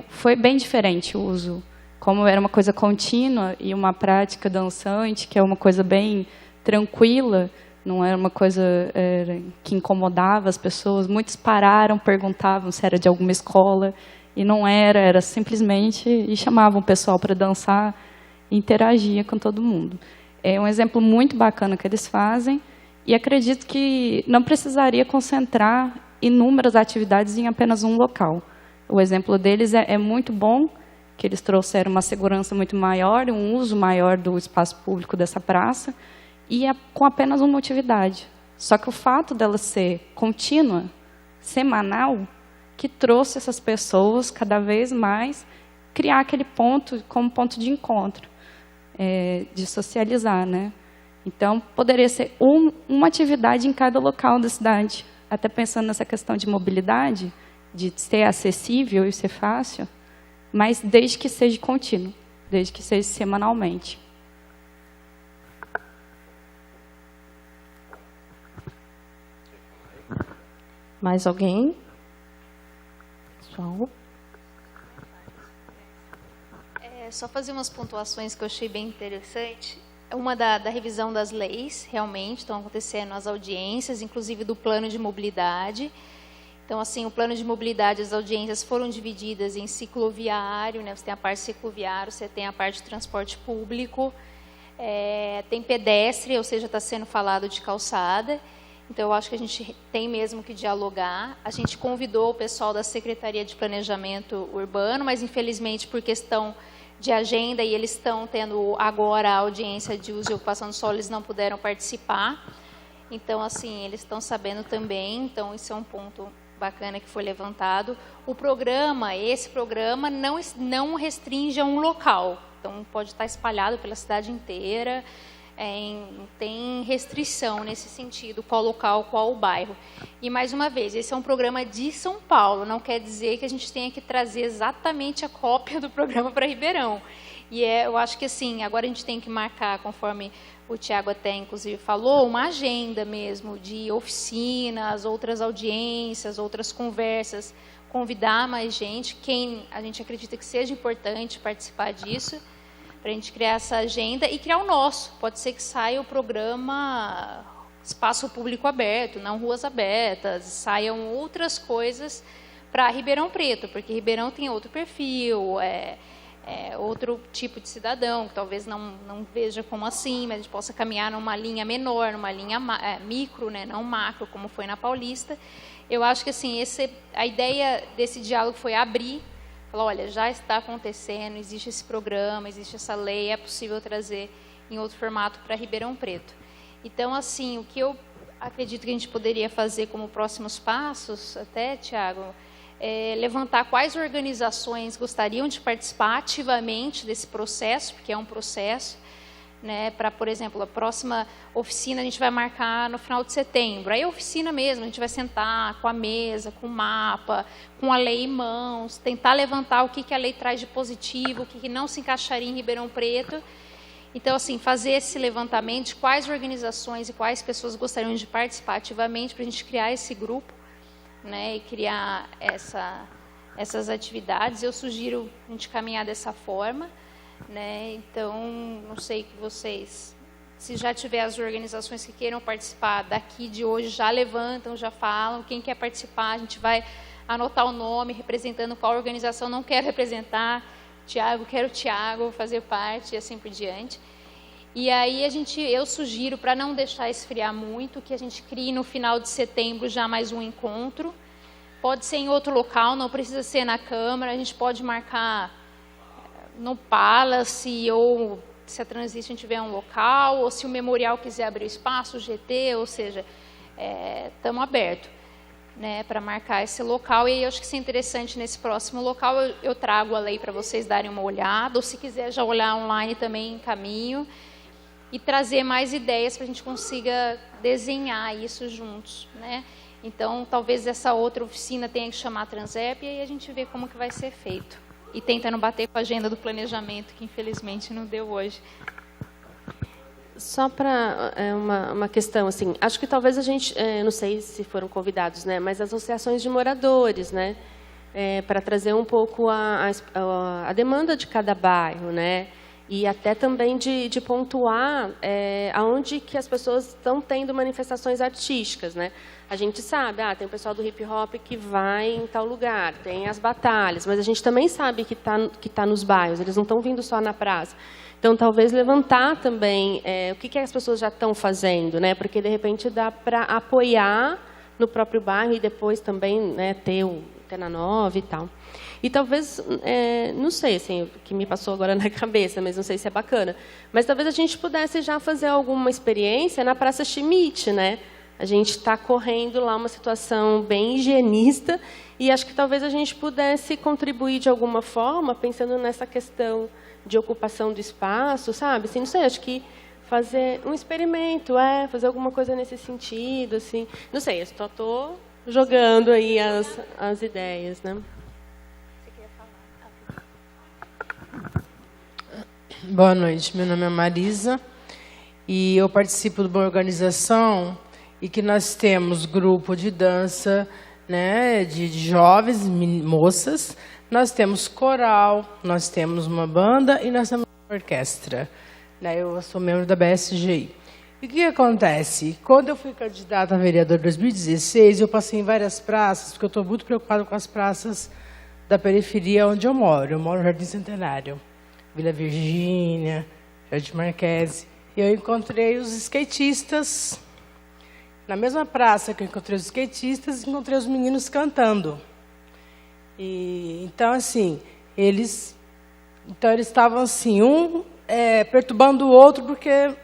Foi bem diferente o uso. Como era uma coisa contínua e uma prática dançante, que é uma coisa bem tranquila, não era uma coisa que incomodava as pessoas. Muitos pararam, perguntavam se era de alguma escola, e não era simplesmente, e chamavam o pessoal para dançar e interagia com todo mundo. É um exemplo muito bacana que eles fazem, e acredito que não precisaria concentrar inúmeras atividades em apenas um local. O exemplo deles é muito bom, que eles trouxeram uma segurança muito maior, um uso maior do espaço público dessa praça, e com apenas uma atividade. Só que o fato dela ser contínua, semanal, que trouxe essas pessoas cada vez mais criar aquele ponto como ponto de encontro, de socializar, né? Então, poderia ser uma atividade em cada local da cidade. Até pensando nessa questão de mobilidade, de ser acessível e ser fácil, mas desde que seja contínuo, desde que seja semanalmente. Mais alguém? Pessoal? Só fazer umas pontuações que eu achei bem interessante. Uma da revisão das leis, realmente, estão acontecendo as audiências, inclusive do plano de mobilidade. Então, assim, o plano de mobilidade, as audiências foram divididas em cicloviário, né? Você tem a parte cicloviário, você tem a parte de transporte público, tem pedestre, ou seja, está sendo falado de calçada. Então, eu acho que a gente tem mesmo que dialogar. A gente convidou o pessoal da Secretaria de Planejamento Urbano, mas, infelizmente, por questão de agenda, e eles estão tendo agora a audiência de uso e ocupação do solo, eles não puderam participar. Então, assim, eles estão sabendo também, então isso é um ponto bacana que foi levantado. O programa, esse programa não restringe a um local, então pode estar espalhado pela cidade inteira, não tem restrição nesse sentido, qual local, qual o bairro. E, mais uma vez, esse é um programa de São Paulo, não quer dizer que a gente tenha que trazer exatamente a cópia do programa para Ribeirão. E eu acho que, assim, agora a gente tem que marcar, conforme o Tiago até, inclusive, falou, uma agenda mesmo de oficinas, outras audiências, outras conversas, convidar mais gente, quem a gente acredita que seja importante participar disso, para a gente criar essa agenda e criar o nosso. Pode ser que saia o programa Espaço Público Aberto, não Ruas Abertas, saiam outras coisas para Ribeirão Preto, porque Ribeirão tem outro perfil, outro tipo de cidadão, que talvez não veja como assim, mas a gente possa caminhar numa linha menor, numa linha micro, né, não macro, como foi na Paulista. Eu acho que, assim, a ideia desse diálogo foi abrir, falar, olha, já está acontecendo, existe esse programa, existe essa lei, é possível trazer em outro formato para Ribeirão Preto. Então, assim, o que eu acredito que a gente poderia fazer como próximos passos, até, Tiago, levantar quais organizações gostariam de participar ativamente desse processo, porque é um processo, né, para, por exemplo, a próxima oficina a gente vai marcar no final de setembro. Aí a oficina mesmo, a gente vai sentar com a mesa, com o mapa, com a lei em mãos, tentar levantar o que a lei traz de positivo, o que não se encaixaria em Ribeirão Preto. Então, assim, fazer esse levantamento de quais organizações e quais pessoas gostariam de participar ativamente para a gente criar esse grupo, né, e criar essas atividades. Eu sugiro a gente caminhar dessa forma, né? Então, não sei que vocês, se já tiver as organizações que queiram participar daqui de hoje, já levantam, já falam, quem quer participar, a gente vai anotar o nome, representando qual organização não quer representar, Tiago, quero Tiago fazer parte, e assim por diante. E aí eu sugiro, para não deixar esfriar muito, que a gente crie no final de setembro já mais um encontro. Pode ser em outro local, não precisa ser na Câmara, a gente pode marcar no Palace, ou se a Transition tiver um local, ou se o Memorial quiser abrir espaço, o GT, ou seja, estamos abertos, né, para marcar esse local. E eu acho que isso é interessante, nesse próximo local eu trago a lei para vocês darem uma olhada, ou se quiser já olhar online também, encaminho, e trazer mais ideias para a gente consiga desenhar isso juntos, né? Então, talvez essa outra oficina tenha que chamar a Transep, e aí a gente vê como que vai ser feito. E tentando bater com a agenda do planejamento, que infelizmente não deu hoje. Só para uma questão, assim, acho que talvez a gente, não sei se foram convidados, né, mas as associações de moradores, né, para trazer um pouco a demanda de cada bairro, né, e até também de pontuar aonde que as pessoas estão tendo manifestações artísticas, né. A gente sabe, tem o pessoal do hip hop que vai em tal lugar, tem as batalhas, mas a gente também sabe que tá nos bairros, eles não estão vindo só na praça. Então, talvez levantar também o que as pessoas já estão fazendo, né? Porque, de repente, dá para apoiar no próprio bairro e depois também, né, ter o Antena Nova e tal. E talvez, não sei, assim, o que me passou agora na cabeça, mas não sei se é bacana, mas talvez a gente pudesse já fazer alguma experiência na Praça Schmidt, né? A gente está correndo lá uma situação bem higienista e acho que talvez a gente pudesse contribuir de alguma forma, pensando nessa questão de ocupação do espaço, sabe? Assim, não sei, acho que fazer um experimento, fazer alguma coisa nesse sentido, assim. Não sei, eu só estou jogando aí as ideias, né? Você queria falar? Boa noite, meu nome é Marisa e eu participo de uma organização e que nós temos grupo de dança, né, de jovens, moças, nós temos coral, nós temos uma banda e nós temos uma orquestra. Eu sou membro da BSGI. E o que acontece? Quando eu fui candidata a vereador em 2016, eu passei em várias praças, porque eu estou muito preocupada com as praças da periferia onde eu moro. Eu moro no Jardim Centenário, Vila Virgínia, Jardim Marquese. E eu encontrei os skatistas, na mesma praça que eu encontrei os skatistas, encontrei os meninos cantando. Então, assim, eles estavam assim, perturbando o outro, porque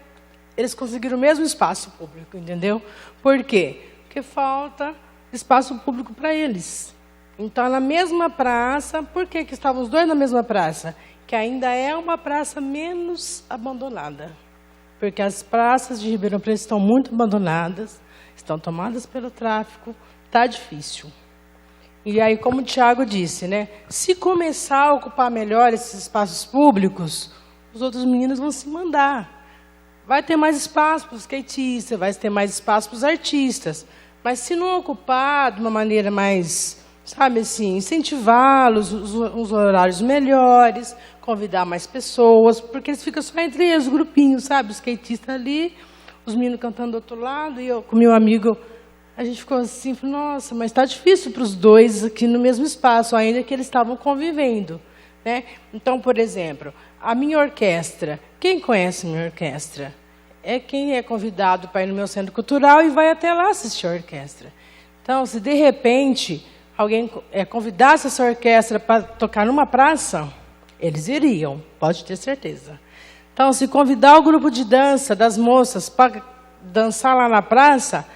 eles conseguiram o mesmo espaço público, entendeu? Por quê? Porque falta espaço público para eles. Então, na mesma praça, por que estavam os dois na mesma praça? Que ainda é uma praça menos abandonada. Porque as praças de Ribeirão Preto estão muito abandonadas, estão tomadas pelo tráfico, está difícil. E aí, como o Thiago disse, né? Se começar a ocupar melhor esses espaços públicos, os outros meninos vão se mandar. Vai ter mais espaço para os skatistas, vai ter mais espaço para os artistas. Mas se não ocupar de uma maneira mais, sabe assim, incentivá-los, os horários melhores, convidar mais pessoas, porque eles ficam só entre os grupinhos, sabe? Os skatistas ali, os meninos cantando do outro lado, e eu com meu amigo, a gente ficou assim, nossa, mas está difícil para os dois aqui no mesmo espaço, ainda que eles estavam convivendo, né? Então, por exemplo, a minha orquestra, quem conhece a minha orquestra? É quem é convidado para ir no meu centro cultural e vai até lá assistir a orquestra. Então, se de repente alguém convidasse essa orquestra para tocar numa praça, eles iriam, pode ter certeza. Então, se convidar o grupo de dança das moças para dançar lá na praça,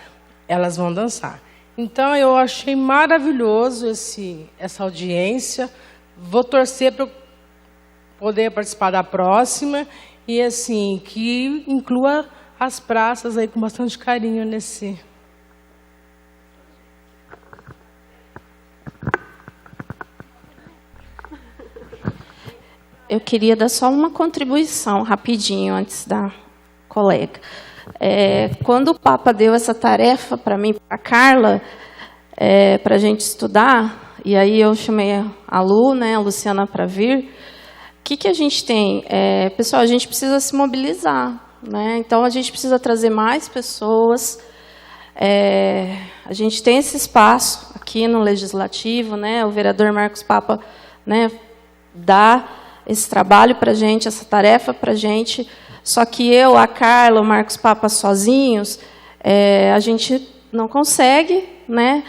elas vão dançar. Então, eu achei maravilhoso essa audiência. Vou torcer para poder participar da próxima e, assim, que inclua as praças aí com bastante carinho nesse... Eu queria dar só uma contribuição rapidinho antes da colega. Quando o Papa deu essa tarefa para mim, para a Carla, para a gente estudar, e aí eu chamei a Lu, né, a Luciana, para vir, o que a gente tem? Pessoal, a gente precisa se mobilizar, né? Então, a gente precisa trazer mais pessoas. A gente tem esse espaço aqui no Legislativo, né? O vereador Marcos Papa, né, dá esse trabalho para a gente, essa tarefa para a gente, só que eu, a Carla, o Marcos Papa sozinhos, a gente não consegue, né,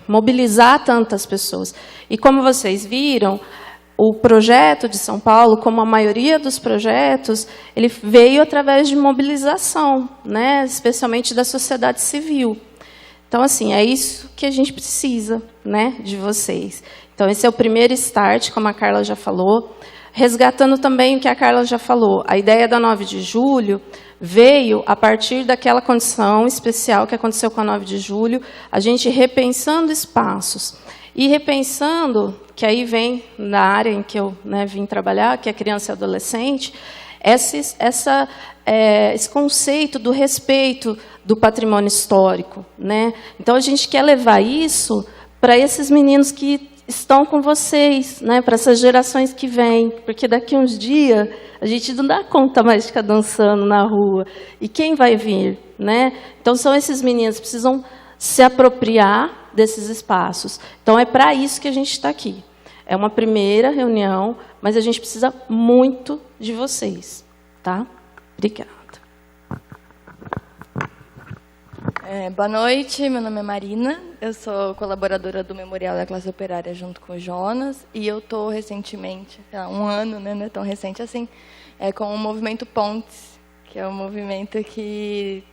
mobilizar tantas pessoas. E como vocês viram, o projeto de São Paulo, como a maioria dos projetos, ele veio através de mobilização, né, especialmente da sociedade civil. Então, assim, é isso que a gente precisa, né, de vocês. Então, esse é o primeiro start, como a Carla já falou, resgatando também o que a Carla já falou. A ideia da 9 de julho veio a partir daquela condição especial que aconteceu com a 9 de julho, a gente repensando espaços. E repensando, que aí vem na área em que eu, né, vim trabalhar, que é criança e adolescente, esse conceito do respeito do patrimônio histórico, né? Então, a gente quer levar isso para esses meninos que estão com vocês, né, para essas gerações que vêm, porque daqui a uns dias a gente não dá conta mais de ficar dançando na rua. E quem vai vir, né? Então, são esses meninos que precisam se apropriar desses espaços. Então, é para isso que a gente está aqui. É uma primeira reunião, mas a gente precisa muito de vocês, tá? Obrigada. Boa noite, meu nome é Marina, eu sou colaboradora do Memorial da Classe Operária junto com o Jonas, e eu estou recentemente, há um ano, né, não é tão recente assim, com o Movimento Pontes, que é um movimento que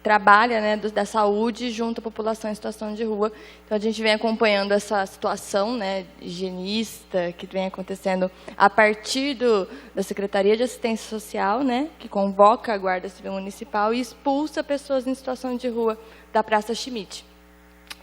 trabalha, né, da saúde junto à população em situação de rua. Então, a gente vem acompanhando essa situação, né, higienista que vem acontecendo a partir da Secretaria de Assistência Social, né, que convoca a Guarda Civil Municipal e expulsa pessoas em situação de rua da Praça Schmidt,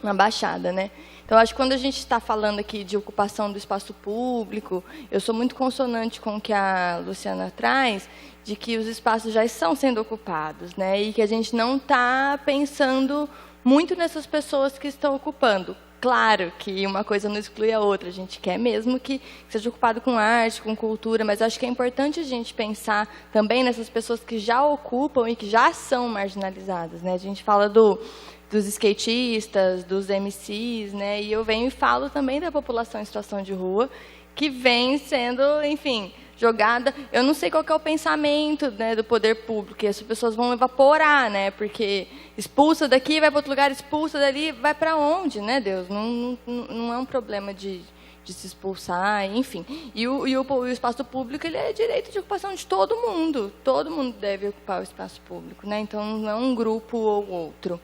na Baixada, né? Então, acho que quando a gente está falando aqui de ocupação do espaço público, eu sou muito consonante com o que a Luciana traz, de que os espaços já estão sendo ocupados, né? E que a gente não está pensando muito nessas pessoas que estão ocupando. claro que uma coisa não exclui a outra, a gente quer mesmo que seja ocupado com arte, com cultura, mas acho que é importante a gente pensar também nessas pessoas que já ocupam e que já são marginalizadas, né? A gente fala dos skatistas, dos MCs, né? E eu venho e falo também da população em situação de rua, que vem sendo, enfim, jogada. Eu não sei qual que é o pensamento, né, do poder público, que essas pessoas vão evaporar, né? Porque expulsa daqui, vai para outro lugar, expulsa dali, vai para onde, né, Deus? Não é um problema de se expulsar, enfim. E o espaço público, ele é direito de ocupação de todo mundo. Todo mundo deve ocupar o espaço público, né? Então, não é um grupo ou outro.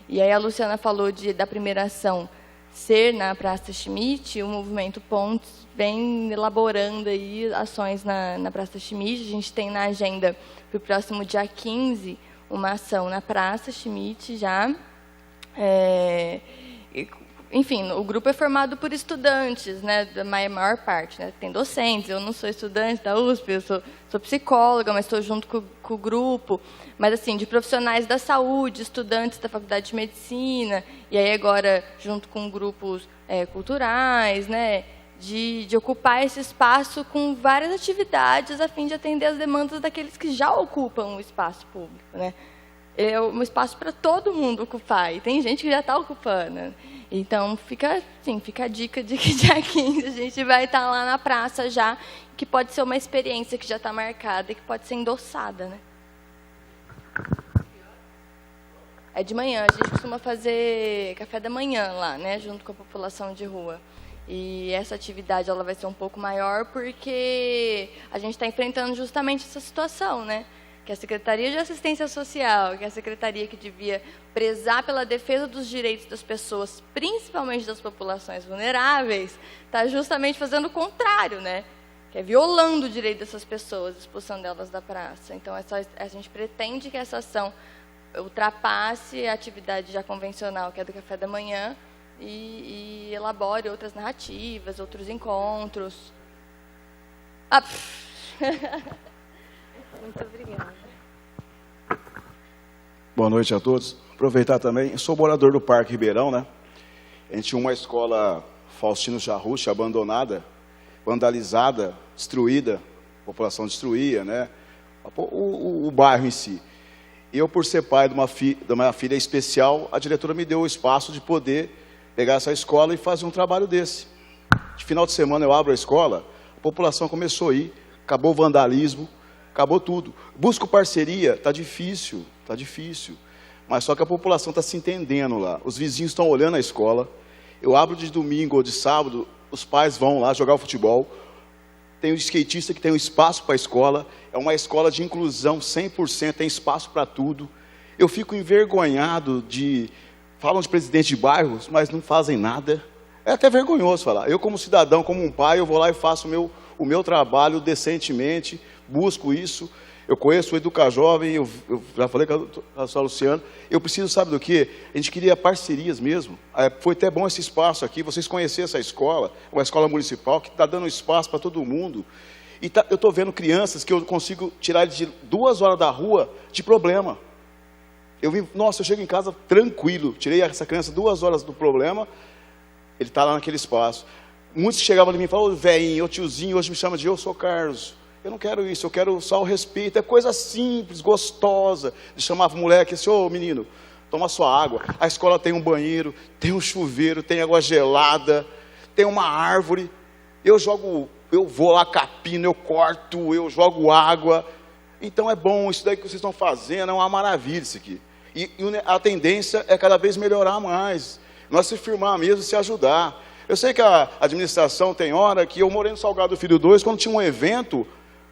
E aí a Luciana falou da primeira ação ser na Praça Schmidt. O movimento Pontes vem elaborando aí ações na Praça Schmidt. A gente tem na agenda para o próximo dia 15 uma ação na Praça Schmidt já. Enfim, o grupo é formado por estudantes, né, da maior parte, né, tem docentes. Eu não sou estudante da USP, eu sou psicóloga, mas estou junto com o grupo. Mas, assim, de profissionais da saúde, estudantes da Faculdade de Medicina, e aí agora junto com grupos culturais, né, de ocupar esse espaço com várias atividades a fim de atender as demandas daqueles que já ocupam o espaço público, né. É um espaço para todo mundo ocupar, e tem gente que já está ocupando. Então, fica a dica de que dia 15 a gente vai estar lá na praça já, que pode ser uma experiência que já está marcada e que pode ser endossada, né? É de manhã, a gente costuma fazer café da manhã lá, né, junto com a população de rua. E essa atividade ela vai ser um pouco maior porque a gente está enfrentando justamente essa situação, né? Que a Secretaria de Assistência Social, que é a secretaria que devia prezar pela defesa dos direitos das pessoas, principalmente das populações vulneráveis, está justamente fazendo o contrário, né? Que é violando o direito dessas pessoas, expulsando elas da praça. Então, a gente pretende que essa ação ultrapasse a atividade já convencional, que é do café da manhã, e elabore outras narrativas, outros encontros. Muito obrigada. Boa noite a todos. Aproveitar também, sou morador do Parque Ribeirão, né? A gente tinha uma escola Faustino Charrucha abandonada, vandalizada, destruída, a população destruía, né? O bairro em si. E eu, por ser pai de uma filha especial, a diretora me deu o espaço de poder pegar essa escola e fazer um trabalho desse. De final de semana eu abro a escola, a população começou a ir, acabou o vandalismo, acabou tudo. Busco parceria, tá difícil, mas só que a população está se entendendo lá. Os vizinhos estão olhando a escola. Eu abro de domingo ou de sábado, os pais vão lá jogar o futebol. Tem um skatista que tem um espaço para a escola. É uma escola de inclusão 100%, tem espaço para tudo. Eu fico envergonhado falam de presidente de bairros, mas não fazem nada. É até vergonhoso falar. Eu, como cidadão, como um pai, eu vou lá e faço o meu trabalho decentemente, busco isso. Eu conheço o Educa Jovem, eu já falei com a sua Luciana. Eu preciso, sabe do quê? A gente queria parcerias mesmo. Foi até bom esse espaço aqui, vocês conhecerem essa escola, uma escola municipal que está dando espaço para todo mundo. E eu estou vendo crianças que eu consigo tirar de 2 horas da rua de problema. Nossa, eu chego em casa tranquilo, tirei essa criança 2 horas do problema, ele está lá naquele espaço. Muitos que chegavam de mim e falavam, velhinho, tiozinho, hoje me chama de eu sou Carlos. Eu não quero isso, eu quero só o respeito. É coisa simples, gostosa. Ele chamava o moleque assim, ô menino, toma sua água. A escola tem um banheiro, tem um chuveiro, tem água gelada, tem uma árvore. Eu vou lá, capino, eu corto, eu jogo água. Então é bom, isso daí que vocês estão fazendo, é uma maravilha isso aqui. E a tendência é cada vez melhorar mais. Nós se firmar mesmo, se ajudar. Eu sei que a administração tem hora que eu morei no Salgado Filho 2, quando tinha um evento,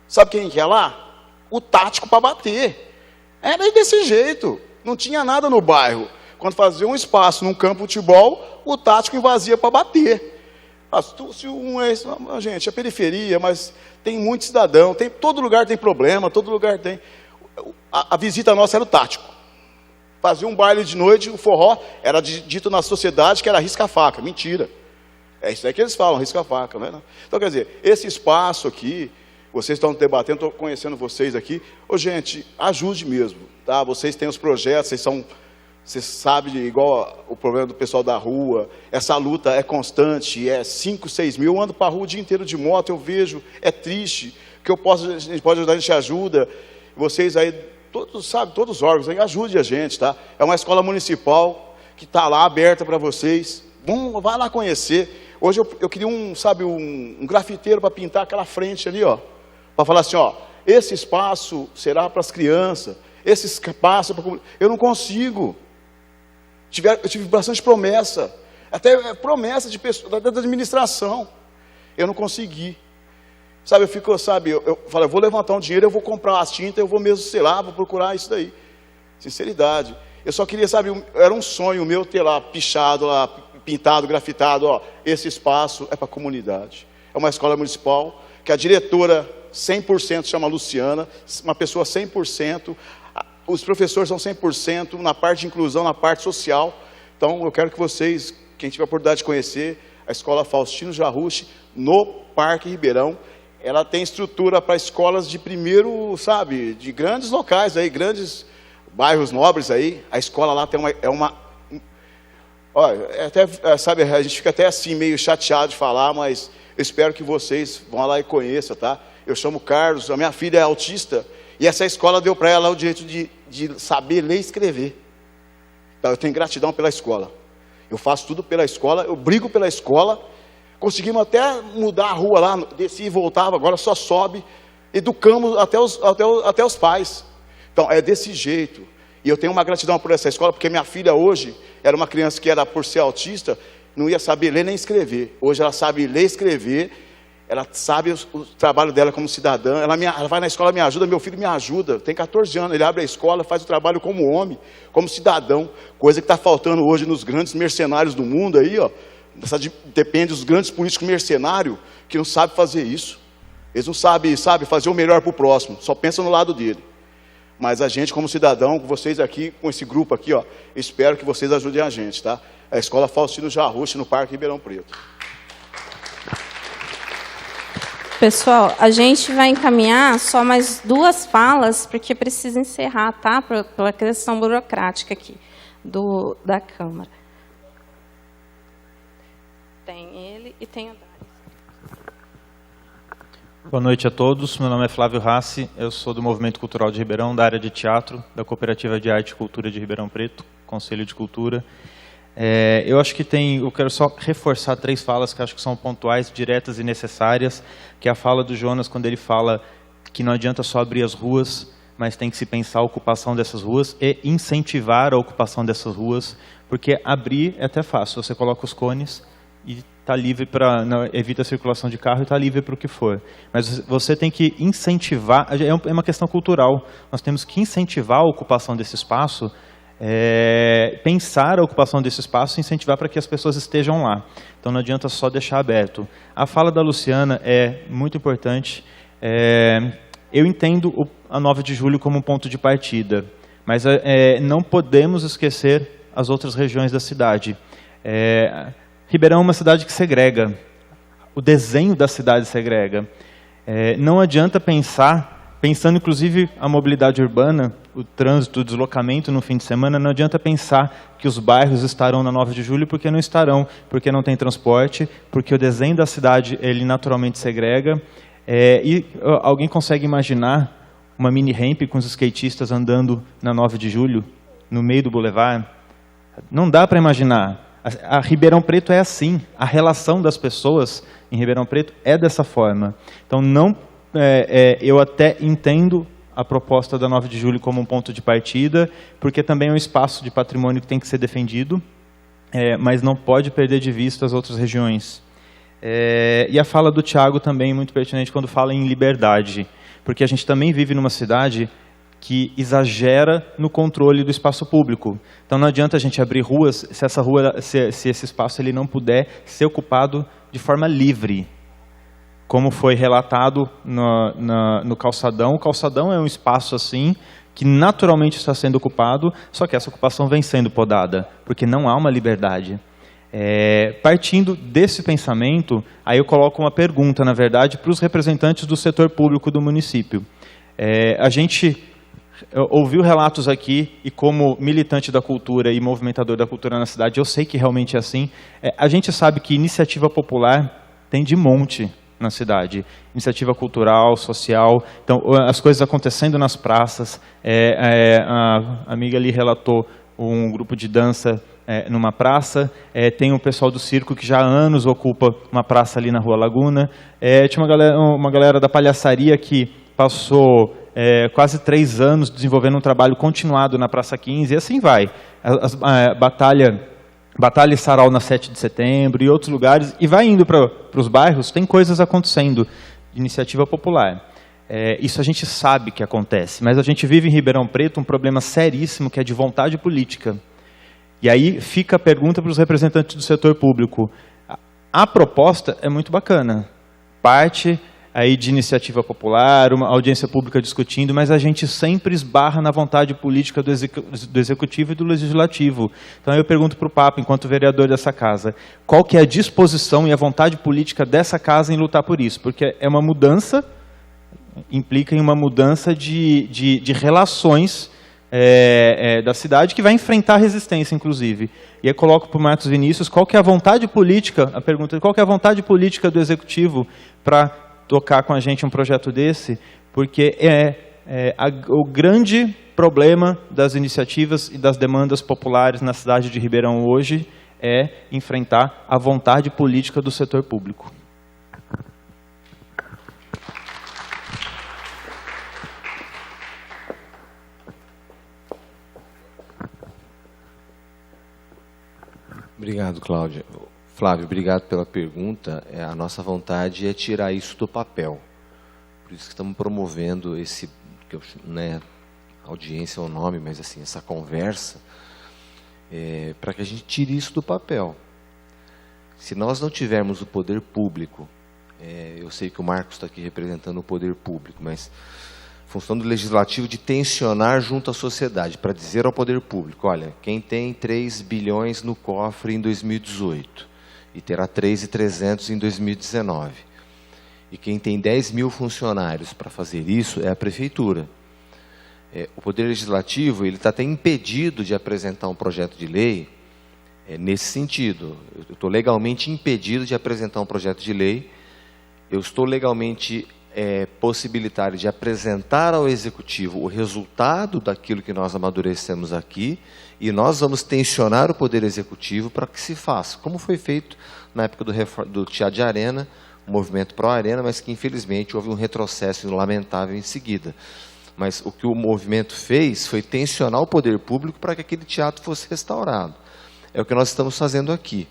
sabe quem que ia lá? O tático para bater. Era desse jeito. Não tinha nada no bairro. Quando fazia um espaço num campo de futebol, o tático invazia para bater. Gente, é periferia, mas tem muito cidadão. Todo lugar tem problema, todo lugar tem. A visita nossa era o tático. Fazia um baile de noite, o forró era dito na sociedade que era risca-faca. Mentira. É isso aí que eles falam, risca-faca. Né? Então, quer dizer, esse espaço aqui, vocês estão debatendo, estou conhecendo vocês aqui. Ô, gente, ajude mesmo. Tá? Vocês têm os projetos, vocês Você sabe, igual o problema do pessoal da rua, essa luta é constante, é 5, 6 mil. Eu ando para a rua o dia inteiro de moto, eu vejo, é triste. O que a gente pode ajudar, a gente ajuda. Vocês aí, todos, sabe, todos os órgãos, aí, ajude a gente, tá? É uma escola municipal que está lá aberta para vocês. Vai lá conhecer. Hoje eu queria um grafiteiro para pintar aquela frente ali, ó. Para falar assim, ó, esse espaço será para as crianças, esse espaço para... Eu não consigo. Eu tive bastante promessa, até promessa de pessoa, da administração. Eu não consegui. Sabe, eu falei, eu vou levantar um dinheiro, eu vou comprar as tintas, eu vou mesmo, sei lá, vou procurar isso daí. Sinceridade. Eu só queria, sabe, era um sonho meu ter lá pichado, lá, pintado, grafitado, ó, esse espaço é para a comunidade. É uma escola municipal, que a diretora 100% chama Luciana, uma pessoa 100%, os professores são 100% na parte de inclusão, na parte social. Então, eu quero que vocês, quem tiver a oportunidade de conhecer, a Escola Faustino Jarruchi, no Parque Ribeirão, ela tem estrutura para escolas de primeiro, sabe, de grandes locais aí, grandes bairros nobres aí. A escola lá tem olha, sabe, a gente fica até assim meio chateado de falar, mas eu espero que vocês vão lá e conheçam, tá? Eu chamo Carlos, a minha filha é autista, e essa escola deu para ela o direito de saber ler e escrever. Então, eu tenho gratidão pela escola. Eu faço tudo pela escola, eu brigo pela escola. Conseguimos até mudar a rua lá, desci e voltava, agora só sobe. Educamos até os pais. Então, é desse jeito. E eu tenho uma gratidão por essa escola, porque minha filha hoje era uma criança que era, por ser autista, não ia saber ler nem escrever. Hoje ela sabe ler e escrever, ela sabe o trabalho dela como cidadã, ela vai na escola, me ajuda, meu filho me ajuda, tem 14 anos, ele abre a escola, faz o trabalho como homem, como cidadão, coisa que está faltando hoje nos grandes mercenários do mundo aí, ó. Depende dos grandes políticos mercenários que não sabem fazer isso. Eles não sabem fazer o melhor para o próximo, só pensam no lado dele. Mas a gente, como cidadão, com vocês aqui, com esse grupo aqui, ó, espero que vocês ajudem a gente, tá? A Escola Faustino Jarruchi, no Parque Ribeirão Preto. Pessoal, a gente vai encaminhar só mais 2 falas, porque precisa encerrar, tá? Pela questão burocrática aqui da Câmara. Tem ele e tem o Dário. Boa noite a todos. Meu nome é Flávio Rassi, eu sou do Movimento Cultural de Ribeirão, da área de teatro, da Cooperativa de Arte e Cultura de Ribeirão Preto, Conselho de Cultura. Eu quero só reforçar 3 falas que acho que são pontuais, diretas e necessárias, que é a fala do Jonas, quando ele fala que não adianta só abrir as ruas, mas tem que se pensar a ocupação dessas ruas e incentivar a ocupação dessas ruas, porque abrir é até fácil, você coloca os cones e está livre evita a circulação de carro e está livre para o que for. Mas você tem que incentivar, é uma questão cultural, nós temos que incentivar a ocupação desse espaço, pensar a ocupação desse espaço e incentivar para que as pessoas estejam lá. Então não adianta só deixar aberto. A fala da Luciana é muito importante. Eu entendo a 9 de julho como um ponto de partida, mas não podemos esquecer as outras regiões da cidade. Ribeirão é uma cidade que segrega. O desenho da cidade segrega. Não adianta pensando inclusive a mobilidade urbana, o trânsito, o deslocamento no fim de semana, não adianta pensar que os bairros estarão na 9 de julho, porque não estarão, porque não tem transporte, porque o desenho da cidade, ele naturalmente segrega. E alguém consegue imaginar uma mini ramp com os skatistas andando na 9 de julho, no meio do boulevard? Não dá para imaginar. A Ribeirão Preto é assim, a relação das pessoas em Ribeirão Preto é dessa forma. Então, eu até entendo a proposta da 9 de julho como um ponto de partida, porque também é um espaço de patrimônio que tem que ser defendido, mas não pode perder de vista as outras regiões. E a fala do Thiago também é muito pertinente quando fala em liberdade, porque a gente também vive numa cidade que exagera no controle do espaço público. Então não adianta a gente abrir ruas se esse espaço ele não puder ser ocupado de forma livre, como foi relatado no calçadão. O calçadão é um espaço assim que naturalmente está sendo ocupado, só que essa ocupação vem sendo podada, porque não há uma liberdade. Partindo desse pensamento, aí eu coloco uma pergunta, na verdade, para os representantes do setor público do município. A gente ouviu relatos aqui, e como militante da cultura e movimentador da cultura na cidade, eu sei que realmente é assim. A gente sabe que iniciativa popular tem de monte na cidade. Iniciativa cultural, social. Então, as coisas acontecendo nas praças. A amiga ali relatou um grupo de dança numa praça. Tem o pessoal do circo que já há anos ocupa uma praça ali na Rua Laguna. Tinha uma galera da palhaçaria que passou quase 3 anos desenvolvendo um trabalho continuado na Praça 15, e assim vai. Batalha e Sarau na 7 de setembro e outros lugares, e vai indo para os bairros, tem coisas acontecendo de iniciativa popular. Isso a gente sabe que acontece, mas a gente vive em Ribeirão Preto um problema seríssimo que é de vontade política. E aí fica a pergunta para os representantes do setor público. A proposta é muito bacana, parte aí de iniciativa popular, uma audiência pública discutindo, mas a gente sempre esbarra na vontade política do Executivo e do Legislativo. Então eu pergunto para o Papa, enquanto vereador dessa casa, qual que é a disposição e a vontade política dessa casa em lutar por isso? Porque é uma mudança, implica em uma mudança de relações da cidade que vai enfrentar resistência, inclusive. E aí coloco para o Marcos Vinícius, qual que é a vontade política, a pergunta, qual que é a vontade política do Executivo para tocar com a gente um projeto desse, porque o grande problema das iniciativas e das demandas populares na cidade de Ribeirão hoje é enfrentar a vontade política do setor público. Obrigado, Cláudia. Flávio, obrigado pela pergunta. A nossa vontade é tirar isso do papel. Por isso que estamos promovendo esse, audiência é o nome, mas assim, essa conversa, para que a gente tire isso do papel. Se nós não tivermos o poder público, eu sei que o Marcos está aqui representando o poder público, mas função do legislativo de tensionar junto à sociedade, para dizer ao poder público, olha, quem tem 3 bilhões no cofre em 2018, e terá 3.300 em 2019. E quem tem 10 mil funcionários para fazer isso é a prefeitura. O Poder Legislativo ele está até impedido de apresentar um projeto de lei nesse sentido. Eu estou legalmente impedido de apresentar um projeto de lei, eu estou legalmente possibilitário de apresentar ao Executivo o resultado daquilo que nós amadurecemos aqui, e nós vamos tensionar o Poder Executivo para que se faça, como foi feito na época do Teatro de Arena, o movimento pró-arena, mas que infelizmente houve um retrocesso lamentável em seguida. Mas o que o movimento fez foi tensionar o poder público para que aquele teatro fosse restaurado. É o que nós estamos fazendo aqui.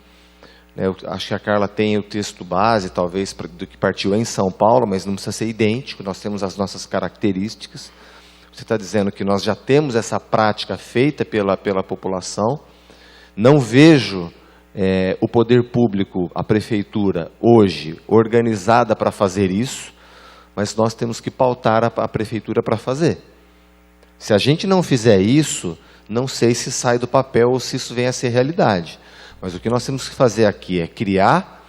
Eu acho que a Carla tem o texto base, talvez, do que partiu em São Paulo, mas não precisa ser idêntico, nós temos as nossas características. Você está dizendo que nós já temos essa prática feita pela população. Não vejo o poder público, a prefeitura, hoje, organizada para fazer isso, mas nós temos que pautar a prefeitura para fazer. Se a gente não fizer isso, não sei se sai do papel ou se isso vem a ser realidade. Mas o que nós temos que fazer aqui é criar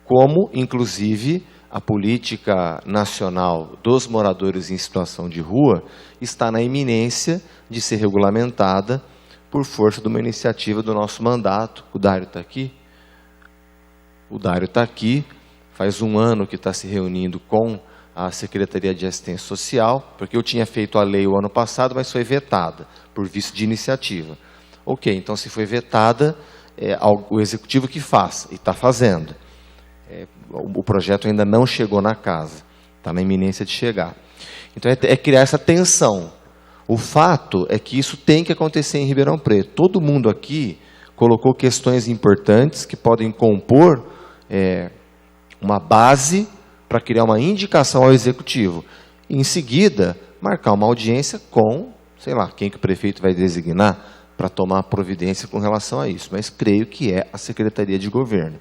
como, inclusive, a política nacional dos moradores em situação de rua está na iminência de ser regulamentada por força de uma iniciativa do nosso mandato. O Dário está aqui? O Dário está aqui, faz 1 ano que está se reunindo com a Secretaria de Assistência Social, porque eu tinha feito a lei o ano passado, mas foi vetada, por vício de iniciativa. Ok, então se foi vetada, o Executivo que faz, e está fazendo. O projeto ainda não chegou na casa, está na iminência de chegar. Então é criar essa tensão. O fato é que isso tem que acontecer em Ribeirão Preto. Todo mundo aqui colocou questões importantes que podem compor uma base para criar uma indicação ao Executivo. E, em seguida, marcar uma audiência com, sei lá, quem que o prefeito vai designar para tomar providência com relação a isso. Mas creio que é a Secretaria de Governo,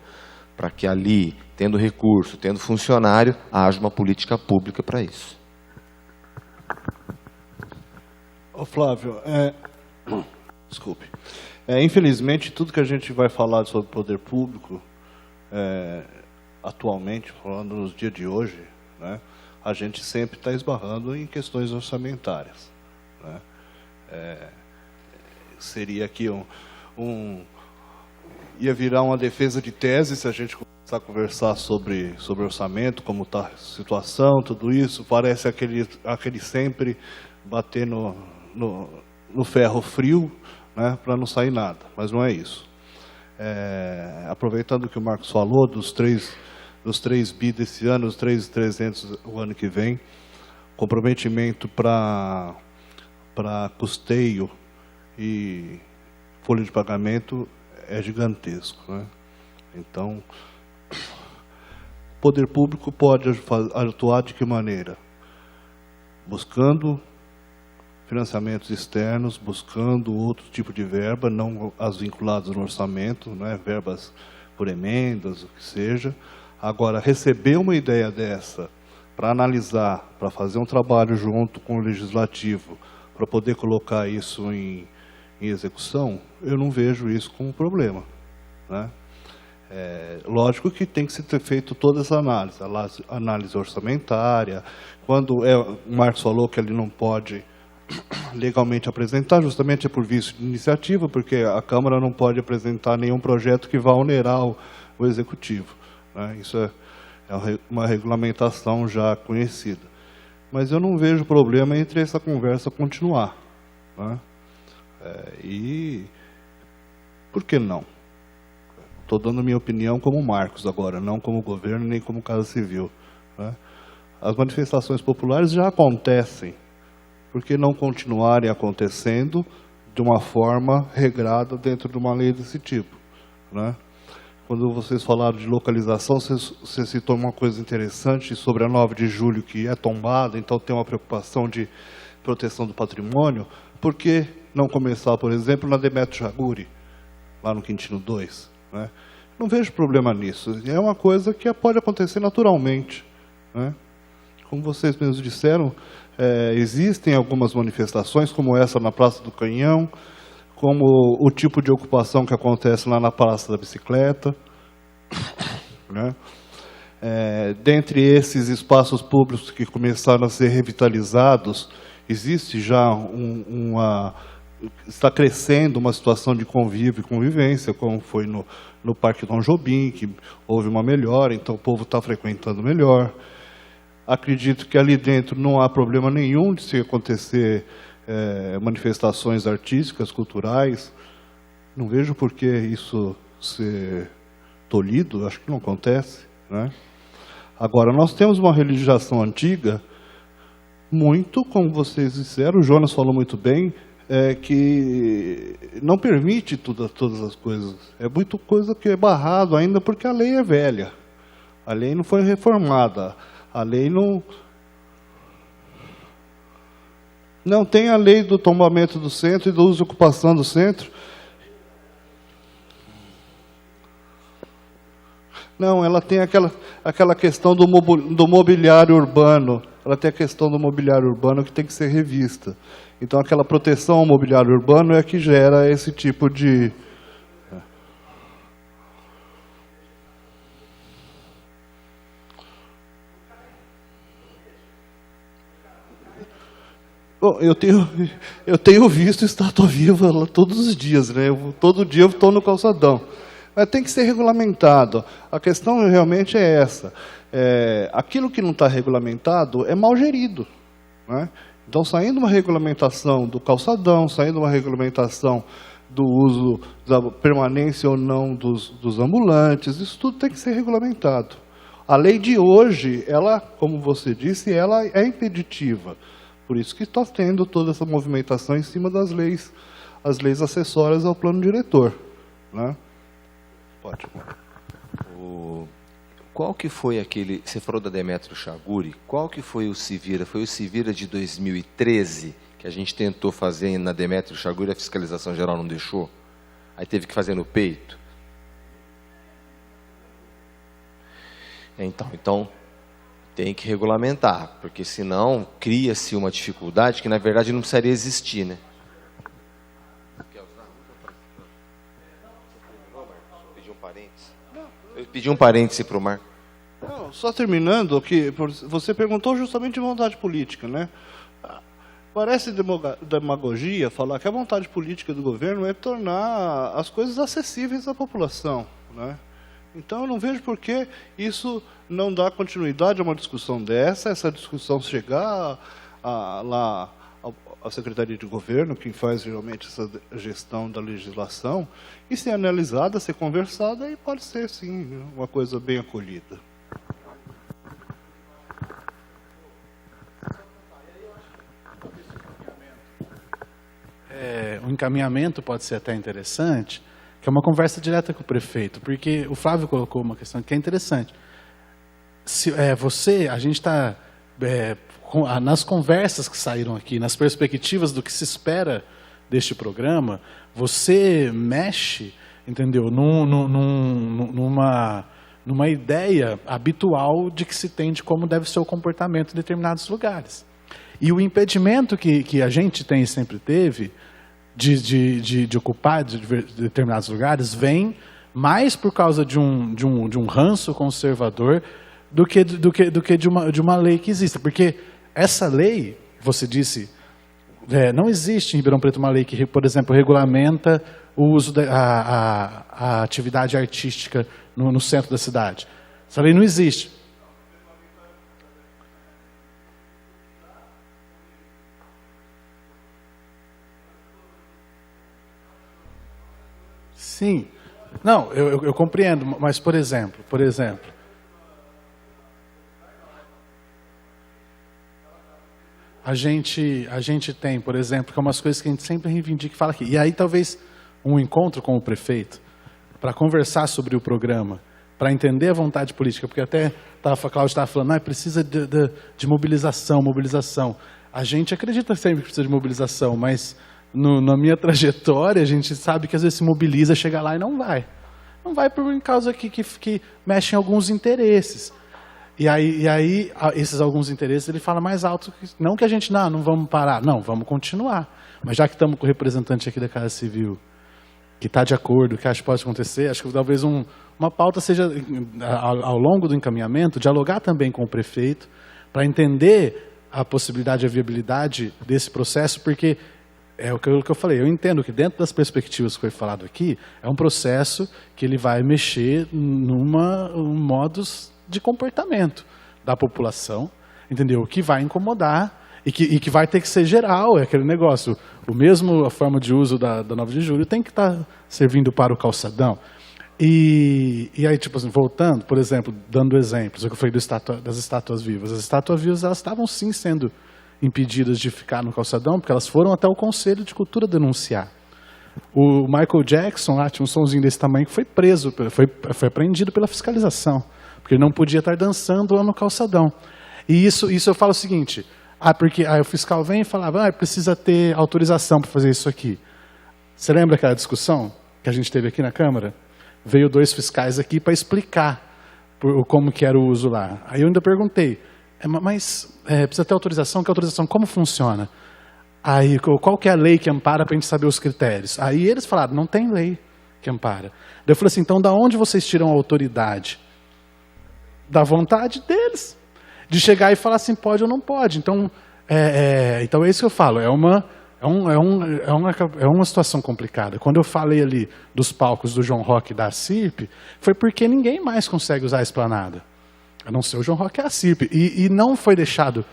para que ali, tendo recurso, tendo funcionário, haja uma política pública para isso. Ô Flávio, desculpe. Infelizmente, tudo que a gente vai falar sobre poder público, atualmente, falando nos dias de hoje, né, a gente sempre está esbarrando em questões orçamentárias. né? Seria aqui ia virar uma defesa de tese se a gente começar a conversar sobre orçamento, como está a situação, tudo isso. Parece aquele sempre bater no ferro frio, né, para não sair nada, mas não é isso. Aproveitando o que o Marcos falou, dos 3 bi desse ano, os 3.300 o ano que vem, comprometimento para custeio e folha de pagamento é gigantesco, né? Então, o poder público pode atuar de que maneira? Buscando financiamentos externos, buscando outro tipo de verba, não as vinculadas no orçamento, né? Verbas por emendas, o que seja. Agora, receber uma ideia dessa para analisar, para fazer um trabalho junto com o Legislativo, para poder colocar isso em execução, eu não vejo isso como problema, né? Lógico que tem que ser feito toda essa análise orçamentária. Quando o Marcos falou que ele não pode legalmente apresentar, justamente é por vício de iniciativa, porque a Câmara não pode apresentar nenhum projeto que vá onerar o Executivo, né? Isso é uma regulamentação já conhecida. Mas eu não vejo problema entre essa conversa continuar, né? E por que não? Estou dando minha opinião como Marcos agora, não como governo nem como Casa Civil, né? As manifestações populares já acontecem. Por que não continuarem acontecendo de uma forma regrada dentro de uma lei desse tipo, né? Quando vocês falaram de localização, você citou uma coisa interessante sobre a 9 de julho, que é tombada, então tem uma preocupação de proteção do patrimônio. Por que não começar, por exemplo, na Demetrio Chaguri, lá no Quintino 2, né? Não vejo problema nisso. É uma coisa que pode acontecer naturalmente, né? Como vocês mesmos disseram, existem algumas manifestações, como essa na Praça do Canhão, como o tipo de ocupação que acontece lá na Praça da Bicicleta, né? Dentre esses espaços públicos que começaram a ser revitalizados, existe já está crescendo uma situação de convívio e convivência, como foi no Parque Dom Jobim, que houve uma melhora, então o povo está frequentando melhor. Acredito que ali dentro não há problema nenhum de se acontecer manifestações artísticas, culturais. Não vejo por que isso ser tolhido, acho que não acontece, né? Agora, nós temos uma legislação antiga, muito, como vocês disseram, o Jonas falou muito bem, que não permite todas as coisas. É muita coisa que é barrado ainda porque a lei é velha. A lei não foi reformada. A lei não tem a lei do tombamento do centro e do uso e ocupação do centro. Não, ela tem aquela questão do mobiliário urbano. Ela tem a questão do mobiliário urbano que tem que ser revista. Então, aquela proteção ao mobiliário urbano é que gera esse tipo de... Bom, eu tenho visto Estátua Viva lá todos os dias, né? Todo dia eu estou no calçadão. Mas tem que ser regulamentado. A questão realmente é essa. Aquilo que não está regulamentado é mal gerido, né? Então, saindo uma regulamentação do calçadão, saindo uma regulamentação do uso, da permanência ou não dos ambulantes, isso tudo tem que ser regulamentado. A lei de hoje, ela, como você disse, ela é impeditiva. Por isso que está tendo toda essa movimentação em cima das leis, as leis acessórias ao plano diretor, né? Pode. Qual que foi aquele... Você falou da Demetrio Chaguri. Qual que foi o Civira? Foi o Civira de 2013, que a gente tentou fazer na Demetrio Chaguri, a fiscalização geral não deixou? Aí teve que fazer no peito? Então tem que regulamentar, porque senão cria-se uma dificuldade que, na verdade, não precisaria existir, né? Eu pedi um parêntese para o Marco. Não, só terminando, que você perguntou justamente de vontade política, né? parece demagogia falar que a vontade política do governo é tornar as coisas acessíveis à população, né? Então, eu não vejo por que isso não dá continuidade a uma discussão dessa, essa discussão chegar lá à Secretaria de Governo, que faz geralmente essa gestão da legislação, e ser analisada, ser conversada, e pode ser, sim, uma coisa bem acolhida. O encaminhamento pode ser até interessante, que é uma conversa direta com o prefeito, porque o Flávio colocou uma questão que é interessante. A gente está, nas conversas que saíram aqui, nas perspectivas do que se espera deste programa, você mexe, entendeu, numa ideia habitual de que se tem de como deve ser o comportamento em determinados lugares. E o impedimento que a gente tem e sempre teve de ocupar determinados lugares vem mais por causa de um ranço conservador do que de uma lei que exista. Porque essa lei, você disse, não existe em Ribeirão Preto uma lei que, por exemplo, regulamenta o uso a atividade artística no centro da cidade. Essa lei não existe. Sim. Não, eu compreendo, mas, por exemplo, a gente tem, por exemplo, que é umas coisas que a gente sempre reivindica e fala aqui. E aí talvez um encontro com o prefeito para conversar sobre o programa, para entender a vontade política, porque até a Cláudia estava falando, precisa de mobilização. A gente acredita sempre que precisa de mobilização, mas na minha trajetória a gente sabe que às vezes se mobiliza, chega lá e não vai. Não vai por causa que mexe em alguns interesses. E aí esses alguns interesses ele fala mais alto, não que a gente não vamos parar, não, vamos continuar. Mas já que estamos com o representante aqui da Casa Civil, que está de acordo, que acha que pode acontecer, acho que talvez uma pauta seja, ao longo do encaminhamento, dialogar também com o prefeito, para entender a possibilidade e a viabilidade desse processo, porque é o que eu falei, eu entendo que dentro das perspectivas que foi falado aqui, é um processo que ele vai mexer um modus de comportamento da população, entendeu? Que vai incomodar e que vai ter que ser geral, é aquele negócio. A forma de uso da 9 de julho tem que estar servindo para o calçadão. E aí, tipo assim, voltando, por exemplo, dando exemplos, o que eu falei das estátuas vivas. As estátuas vivas, elas estavam sim sendo impedidas de ficar no calçadão, porque elas foram até o Conselho de Cultura denunciar. O Michael Jackson lá tinha um sonzinho desse tamanho que foi preso, foi apreendido pela fiscalização, porque ele não podia estar dançando lá no calçadão. E isso eu falo o seguinte, porque aí o fiscal vem e falava, precisa ter autorização para fazer isso aqui. Você lembra aquela discussão que a gente teve aqui na Câmara? Veio 2 fiscais aqui para explicar como que era o uso lá. Aí eu ainda perguntei, mas precisa ter autorização? Que autorização? Como funciona? Aí, qual que é a lei que ampara para a gente saber os critérios? Aí eles falaram, não tem lei que ampara. Daí eu falei assim, então da onde vocês tiram a autoridade? Da vontade deles. De chegar e falar assim, pode ou não pode. Então é isso que eu falo, é uma situação complicada. Quando eu falei ali dos palcos do João Rock e da CIRP, foi porque ninguém mais consegue usar a esplanada. A não ser o João Rock e a CIRP. E não foi deixado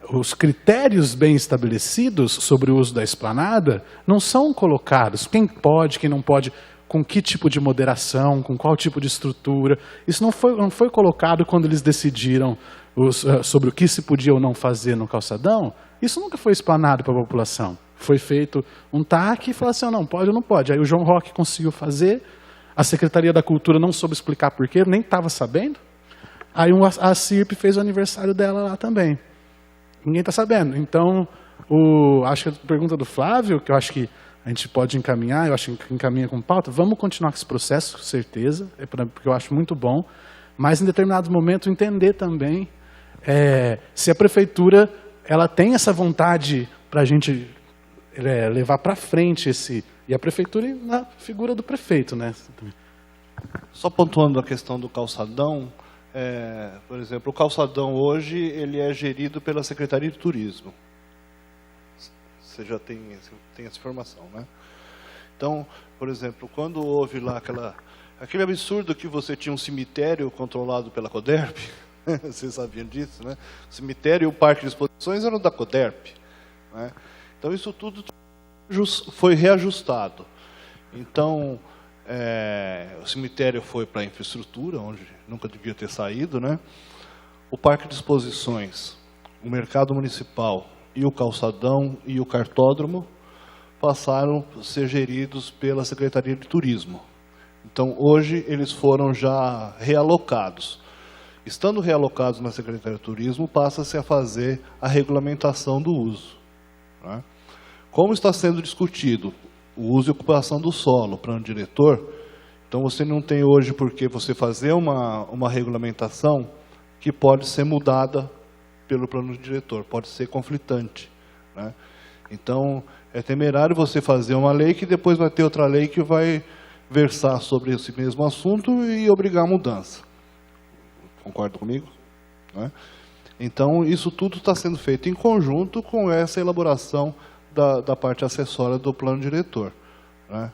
os critérios bem estabelecidos sobre o uso da esplanada não são colocados. Quem pode, quem não pode, com que tipo de moderação, com qual tipo de estrutura. Isso não foi colocado quando eles decidiram sobre o que se podia ou não fazer no calçadão. Isso nunca foi explanado para a população. Foi feito um TAC e falou assim, não pode ou não pode. Aí o João Rock conseguiu fazer, a Secretaria da Cultura não soube explicar porquê, nem estava sabendo. Aí a CIRP fez o aniversário dela lá também. Ninguém está sabendo. Então, acho que a pergunta do Flávio, que eu acho que a gente pode encaminhar, eu acho que encaminha com pauta, vamos continuar com esse processo, com certeza, porque eu acho muito bom, mas em determinados momentos entender também se a prefeitura ela tem essa vontade para a gente levar para frente e a prefeitura na figura do prefeito, né? Só pontuando a questão do calçadão, por exemplo, o calçadão hoje ele é gerido pela Secretaria de Turismo, você já tem essa informação, né? Então, por exemplo, quando houve lá aquele absurdo que você tinha um cemitério controlado pela Coderp, vocês sabiam disso, né? O cemitério e o parque de exposições eram da Coderp, né? Então, isso tudo foi reajustado. Então, o cemitério foi para a infraestrutura, onde nunca devia ter saído, né? O parque de exposições, o mercado municipal e o calçadão e o cartódromo passaram a ser geridos pela Secretaria de Turismo. Então, hoje, eles foram já realocados. Estando realocados na Secretaria de Turismo, passa-se a fazer a regulamentação do uso, né? Como está sendo discutido o uso e ocupação do solo, plano diretor, então você não tem hoje por que você fazer uma regulamentação que pode ser mudada pelo plano diretor, pode ser conflitante, né? Então, é temerário você fazer uma lei que depois vai ter outra lei que vai versar sobre esse mesmo assunto e obrigar a mudança. Concorda comigo? Né? Então, isso tudo está sendo feito em conjunto com essa elaboração da parte acessória do plano diretor, né?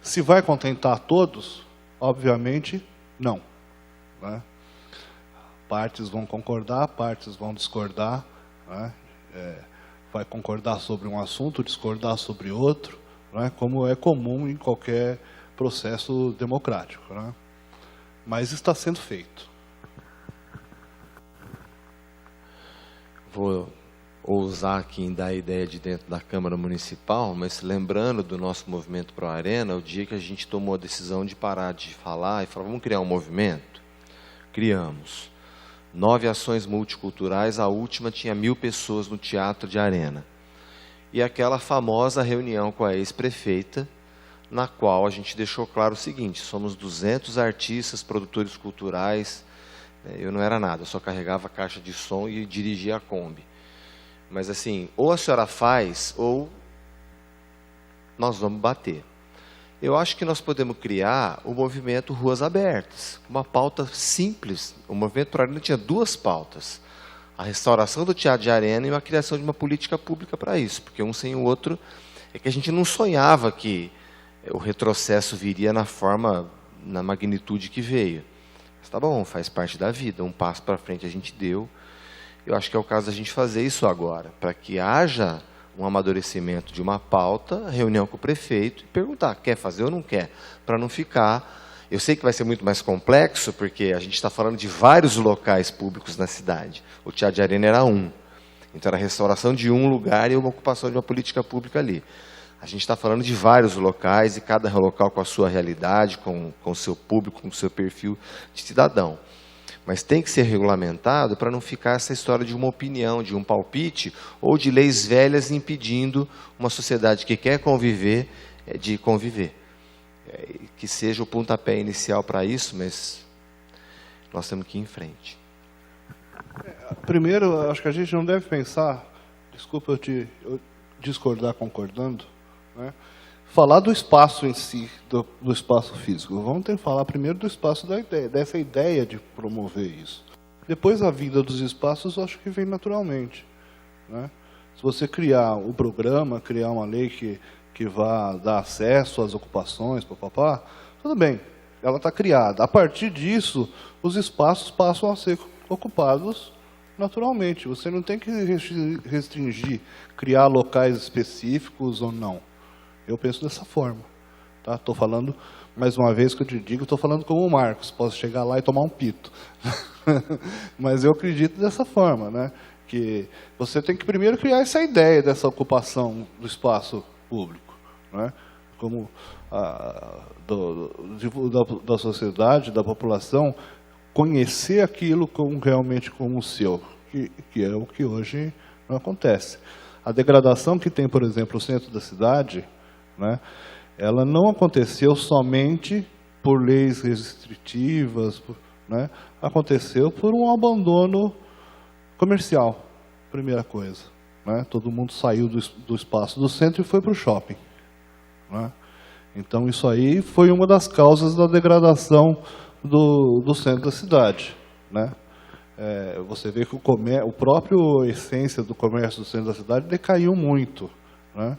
Se vai contentar todos, obviamente, não, né? Partes vão concordar, partes vão discordar, né? Vai concordar sobre um assunto, discordar sobre outro, né? Como é comum em qualquer processo democrático, né? Mas está sendo feito. Vou ousar aqui em dar a ideia de dentro da Câmara Municipal, mas lembrando do nosso movimento Pro Arena, o dia que a gente tomou a decisão de parar de falar e falar, vamos criar um movimento, criamos 9 ações multiculturais, a última tinha 1000 pessoas no Teatro de Arena. E aquela famosa reunião com a ex-prefeita, na qual a gente deixou claro o seguinte, somos 200 artistas, produtores culturais, eu não era nada, eu só carregava a caixa de som e dirigia a Kombi. Mas assim, ou a senhora faz, ou nós vamos bater. Eu acho que nós podemos criar o movimento Ruas Abertas, uma pauta simples. O movimento Pro Arena tinha 2 pautas. A restauração do Teatro de Arena e a criação de uma política pública para isso, porque um sem o outro, é que a gente não sonhava que o retrocesso viria na magnitude que veio. Mas tá bom, faz parte da vida, um passo para frente a gente deu. Eu acho que é o caso da gente fazer isso agora, para que haja um amadurecimento de uma pauta, reunião com o prefeito e perguntar, quer fazer ou não quer, para não ficar... Eu sei que vai ser muito mais complexo, porque a gente está falando de vários locais públicos na cidade. O Teatro de Arena era um. Então, era a restauração de um lugar e uma ocupação de uma política pública ali. A gente está falando de vários locais, e cada local com a sua realidade, com o seu público, com o seu perfil de cidadão. Mas tem que ser regulamentado para não ficar essa história de uma opinião, de um palpite, ou de leis velhas impedindo uma sociedade que quer conviver, de conviver. Que seja o pontapé inicial para isso, mas nós temos que ir em frente. Primeiro, acho que a gente não deve pensar, desculpa eu discordar concordando, né? Falar do espaço em si, do espaço físico. Vamos ter que falar primeiro do espaço da ideia, dessa ideia de promover isso. Depois a vida dos espaços, eu acho que vem naturalmente, né? Se você criar o programa, criar uma lei que vá dar acesso às ocupações, papapá, tudo bem, ela está criada. A partir disso, os espaços passam a ser ocupados naturalmente. Você não tem que restringir, criar locais específicos ou não. Eu penso dessa forma. Tá? Estou falando, mais uma vez que eu te digo, estou falando como o Marcos, posso chegar lá e tomar um pito. Mas eu acredito dessa forma, né? Que você tem que primeiro criar essa ideia dessa ocupação do espaço público, né? Como da sociedade, da população, conhecer aquilo realmente como o seu, que é o que hoje não acontece. A degradação que tem, por exemplo, o centro da cidade, né, ela não aconteceu somente por leis restritivas, né, aconteceu por um abandono comercial, primeira coisa. Né, todo mundo saiu do espaço do centro e foi para o shopping. Né. Então, isso aí foi uma das causas da degradação do centro da cidade. Né. Você vê que a própria essência do comércio do centro da cidade decaiu muito. né?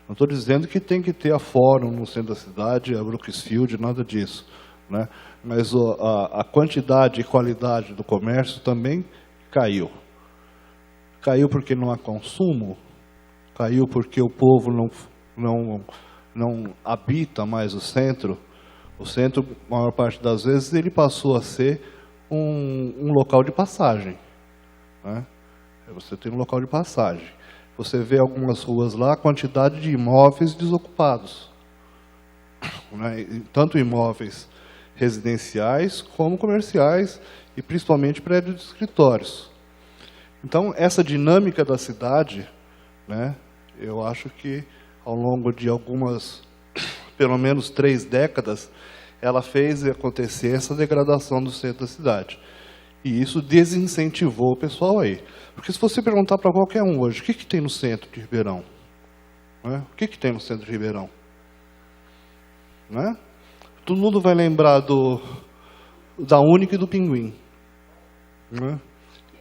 Não estou dizendo que tem que ter a Fórum no centro da cidade, a Brooksfield, nada disso, né? Mas a quantidade e qualidade do comércio também caiu. Caiu porque não há consumo, caiu porque o povo não habita mais o centro. O centro, a maior parte das vezes, ele passou a ser um local de passagem, né? Você tem um local de passagem. Você vê algumas ruas lá, a quantidade de imóveis desocupados, né? Tanto imóveis residenciais como comerciais e principalmente prédios de escritórios. Então, essa dinâmica da cidade, né, eu acho que ao longo de pelo menos 3 décadas, ela fez acontecer essa degradação do centro da cidade. E isso desincentivou o pessoal aí. Porque se você perguntar para qualquer um hoje, o que tem no centro de Ribeirão? Né? O que tem no centro de Ribeirão? Né? Todo mundo vai lembrar da Única e do Pinguim. Né?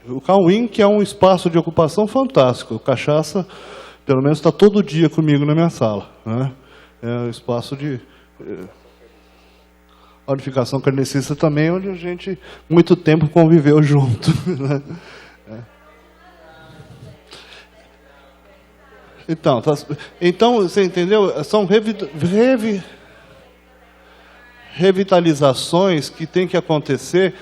O Cauim, que é um espaço de ocupação fantástico. O Cachaça, pelo menos, está todo dia comigo na minha sala. Né? É um espaço de unificação carnecista também, onde a gente, muito tempo, conviveu junto. Né? Então, você entendeu? São revitalizações que tem que acontecer.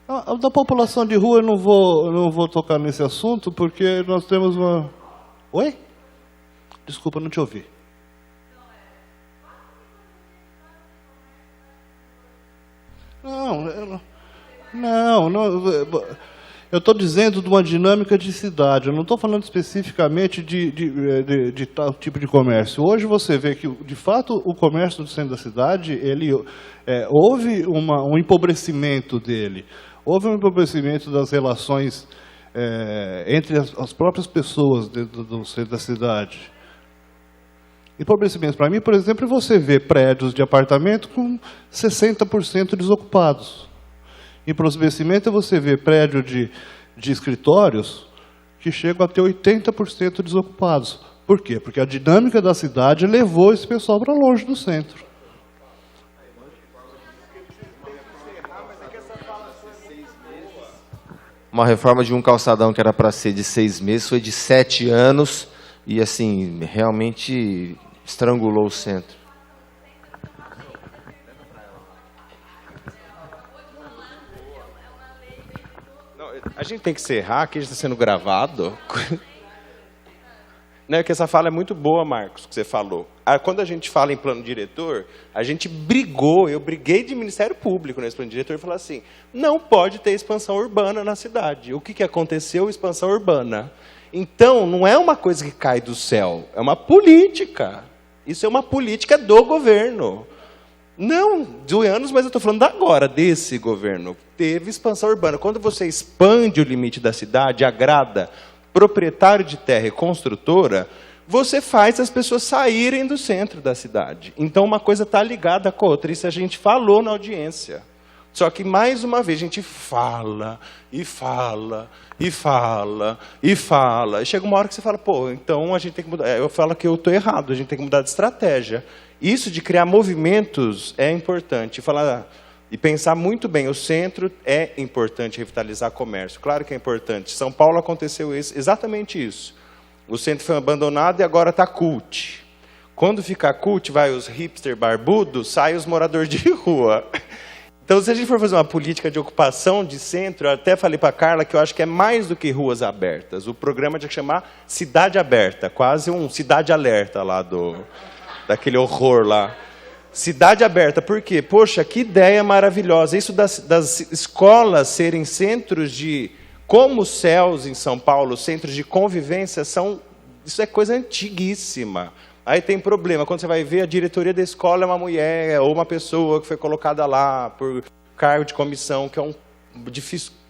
Da população de rua, eu não vou tocar nesse assunto, porque nós temos uma... Oi? Desculpa, não te ouvi. Não. Eu estou dizendo de uma dinâmica de cidade. Eu não estou falando especificamente de tal tipo de comércio. Hoje você vê que, de fato, o comércio do centro da cidade, houve um empobrecimento dele. Houve um empobrecimento das relações entre as próprias pessoas dentro do centro da cidade. Empobrecimento, para mim, por exemplo, é você ver prédios de apartamento com 60% desocupados. Empobrecimento é você ver prédio de escritórios que chegam a ter 80% desocupados. Por quê? Porque a dinâmica da cidade levou esse pessoal para longe do centro. Uma reforma de um calçadão que era para ser de 6 meses foi de 7 anos e, assim, realmente estrangulou o centro. Não, a gente tem que encerrar, que a gente está sendo gravado. Não, é que essa fala é muito boa, Marcos, que você falou. Quando a gente fala em plano diretor, a gente eu briguei de Ministério Público nesse plano diretor e falei assim, não pode ter expansão urbana na cidade. O que aconteceu? Expansão urbana. Então, não é uma coisa que cai do céu, é uma política. Isso é uma política do governo. Não de anos, mas eu estou falando agora, desse governo. Teve expansão urbana. Quando você expande o limite da cidade, agrada proprietário de terra e construtora, você faz as pessoas saírem do centro da cidade. Então, uma coisa está ligada com a outra. Isso a gente falou na audiência. Só que, mais uma vez, a gente fala, e fala, e fala, e fala. E chega uma hora que você fala, pô, então a gente tem que mudar. Eu falo que eu estou errado, a gente tem que mudar de estratégia. Isso de criar movimentos é importante. E pensar muito bem, o centro é importante revitalizar comércio. Claro que é importante. São Paulo aconteceu exatamente isso. O centro foi abandonado e agora está cult. Quando ficar cult, vai os hipster barbudos, sai os moradores de rua. Então, se a gente for fazer uma política de ocupação de centro, eu até falei para a Carla que eu acho que é mais do que ruas abertas. O programa tinha que chamar Cidade Aberta, quase um Cidade Alerta lá daquele horror lá. Cidade Aberta, por quê? Poxa, que ideia maravilhosa. Isso das escolas serem centros de, como os céus em São Paulo, centros de convivência, isso é coisa antiguíssima. Aí tem problema, quando você vai ver, a diretoria da escola é uma mulher ou uma pessoa que foi colocada lá por cargo de comissão, que é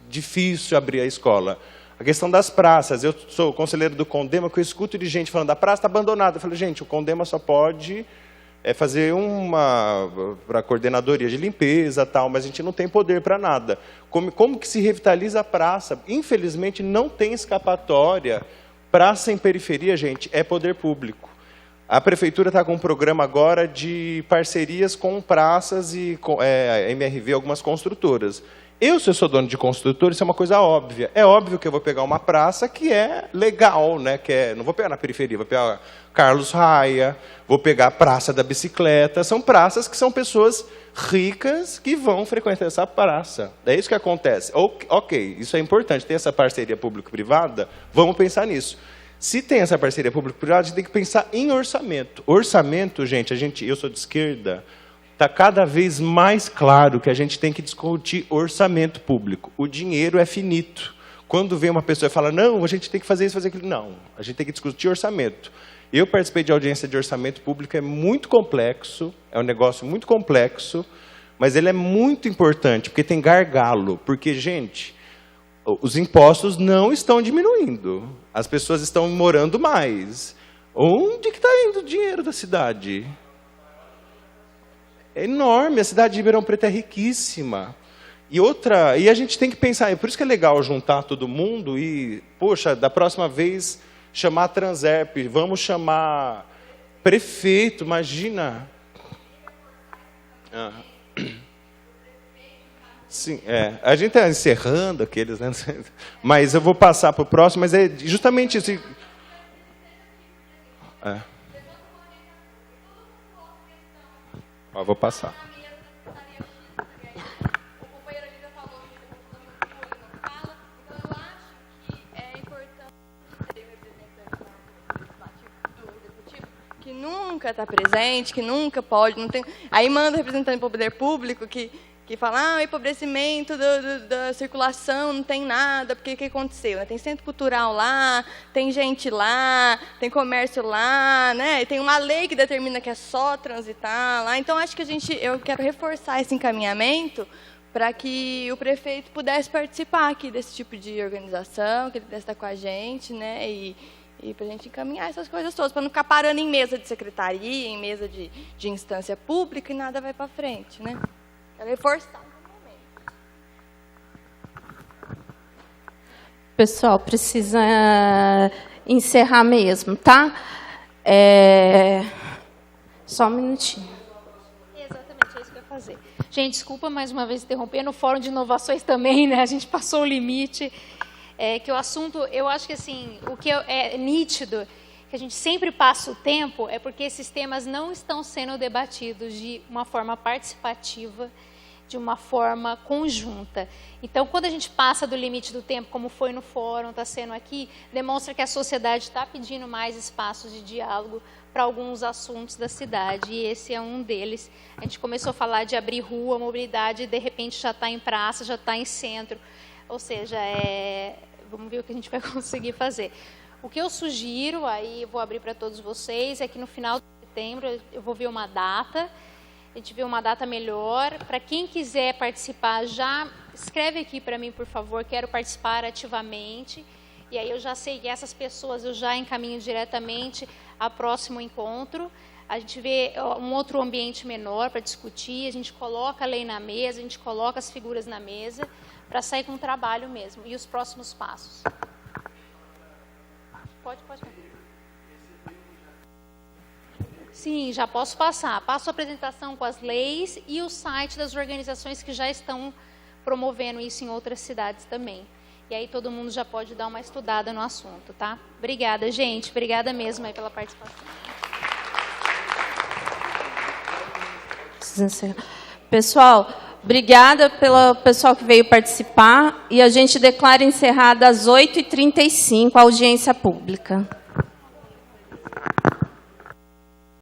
difícil abrir a escola. A questão das praças, eu sou conselheiro do Condema, que eu escuto de gente falando, a praça está abandonada. Eu falei, gente, o Condema só pode fazer para coordenadoria de limpeza, tal, mas a gente não tem poder para nada. Como que se revitaliza a praça? Infelizmente, não tem escapatória praça em periferia, gente, é poder público. A prefeitura está com um programa agora de parcerias com praças e com MRV, algumas construtoras. Se eu sou dono de construtora, isso é uma coisa óbvia. É óbvio que eu vou pegar uma praça que é legal, né? Não vou pegar na periferia, vou pegar Carlos Raia, vou pegar a Praça da Bicicleta. São praças que são pessoas ricas que vão frequentar essa praça. É isso que acontece. Ok, isso é importante. Tem essa parceria público-privada, vamos pensar nisso. Se tem essa parceria público-privada, a gente tem que pensar em orçamento. Orçamento, gente, eu sou de esquerda, está cada vez mais claro que a gente tem que discutir orçamento público. O dinheiro é finito. Quando vem uma pessoa e fala, não, a gente tem que fazer isso, fazer aquilo. Não, a gente tem que discutir orçamento. Eu participei de audiência de orçamento público, é muito complexo, é um negócio muito complexo, mas ele é muito importante, porque tem gargalo. Porque, gente, os impostos não estão diminuindo. As pessoas estão morando mais. Onde que está indo o dinheiro da cidade? É enorme, a cidade de Ribeirão Preto é riquíssima. E a gente tem que pensar, por isso que é legal juntar todo mundo e, poxa, da próxima vez chamar a Transerp, vamos chamar prefeito, imagina. Sim, a gente está encerrando aqueles, né? Mas eu vou passar para o próximo, mas é justamente isso. Vou passar. Que nunca está presente, que nunca pode, não tem. Aí manda o representante do poder público que fala, o empobrecimento da circulação, não tem nada, porque o que aconteceu? Né? Tem centro cultural lá, tem gente lá, tem comércio lá, né? E tem uma lei que determina que é só transitar lá. Então, acho que eu quero reforçar esse encaminhamento para que o prefeito pudesse participar aqui desse tipo de organização, que ele pudesse estar com a gente, né? E para a gente encaminhar essas coisas todas, para não ficar parando em mesa de secretaria, em mesa de instância pública e nada vai para frente, né? Quero reforçar. Pessoal, precisa encerrar mesmo, tá? Só um minutinho. Exatamente, é isso que eu ia fazer. Gente, desculpa mais uma vez interromper. No Fórum de Inovações também, né? A gente passou o limite. Que o assunto, eu acho que assim, o que é nítido, que a gente sempre passa o tempo, é porque esses temas não estão sendo debatidos de uma forma participativa, de uma forma conjunta. Então, quando a gente passa do limite do tempo, como foi no fórum, está sendo aqui, demonstra que a sociedade está pedindo mais espaços de diálogo para alguns assuntos da cidade, e esse é um deles. A gente começou a falar de abrir rua, mobilidade, e de repente já está em praça, já está em centro. Ou seja, vamos ver o que a gente vai conseguir fazer. O que eu sugiro, aí eu vou abrir para todos vocês, é que no final de setembro eu vou ver uma data, a gente vê uma data melhor. Para quem quiser participar, já escreve aqui para mim, por favor, quero participar ativamente. E aí eu já sei que essas pessoas eu já encaminho diretamente ao próximo encontro. A gente vê um outro ambiente menor para discutir, a gente coloca a lei na mesa, a gente coloca as figuras na mesa, para sair com o trabalho mesmo. E os próximos passos? Pode. Sim, já posso passar. Passo a apresentação com as leis e o site das organizações que já estão promovendo isso em outras cidades também. E aí todo mundo já pode dar uma estudada no assunto, tá? Obrigada, gente. Obrigada mesmo aí pela participação. Pessoal, obrigada pelo pessoal que veio participar. E a gente declara encerrada às 8h35 a audiência pública.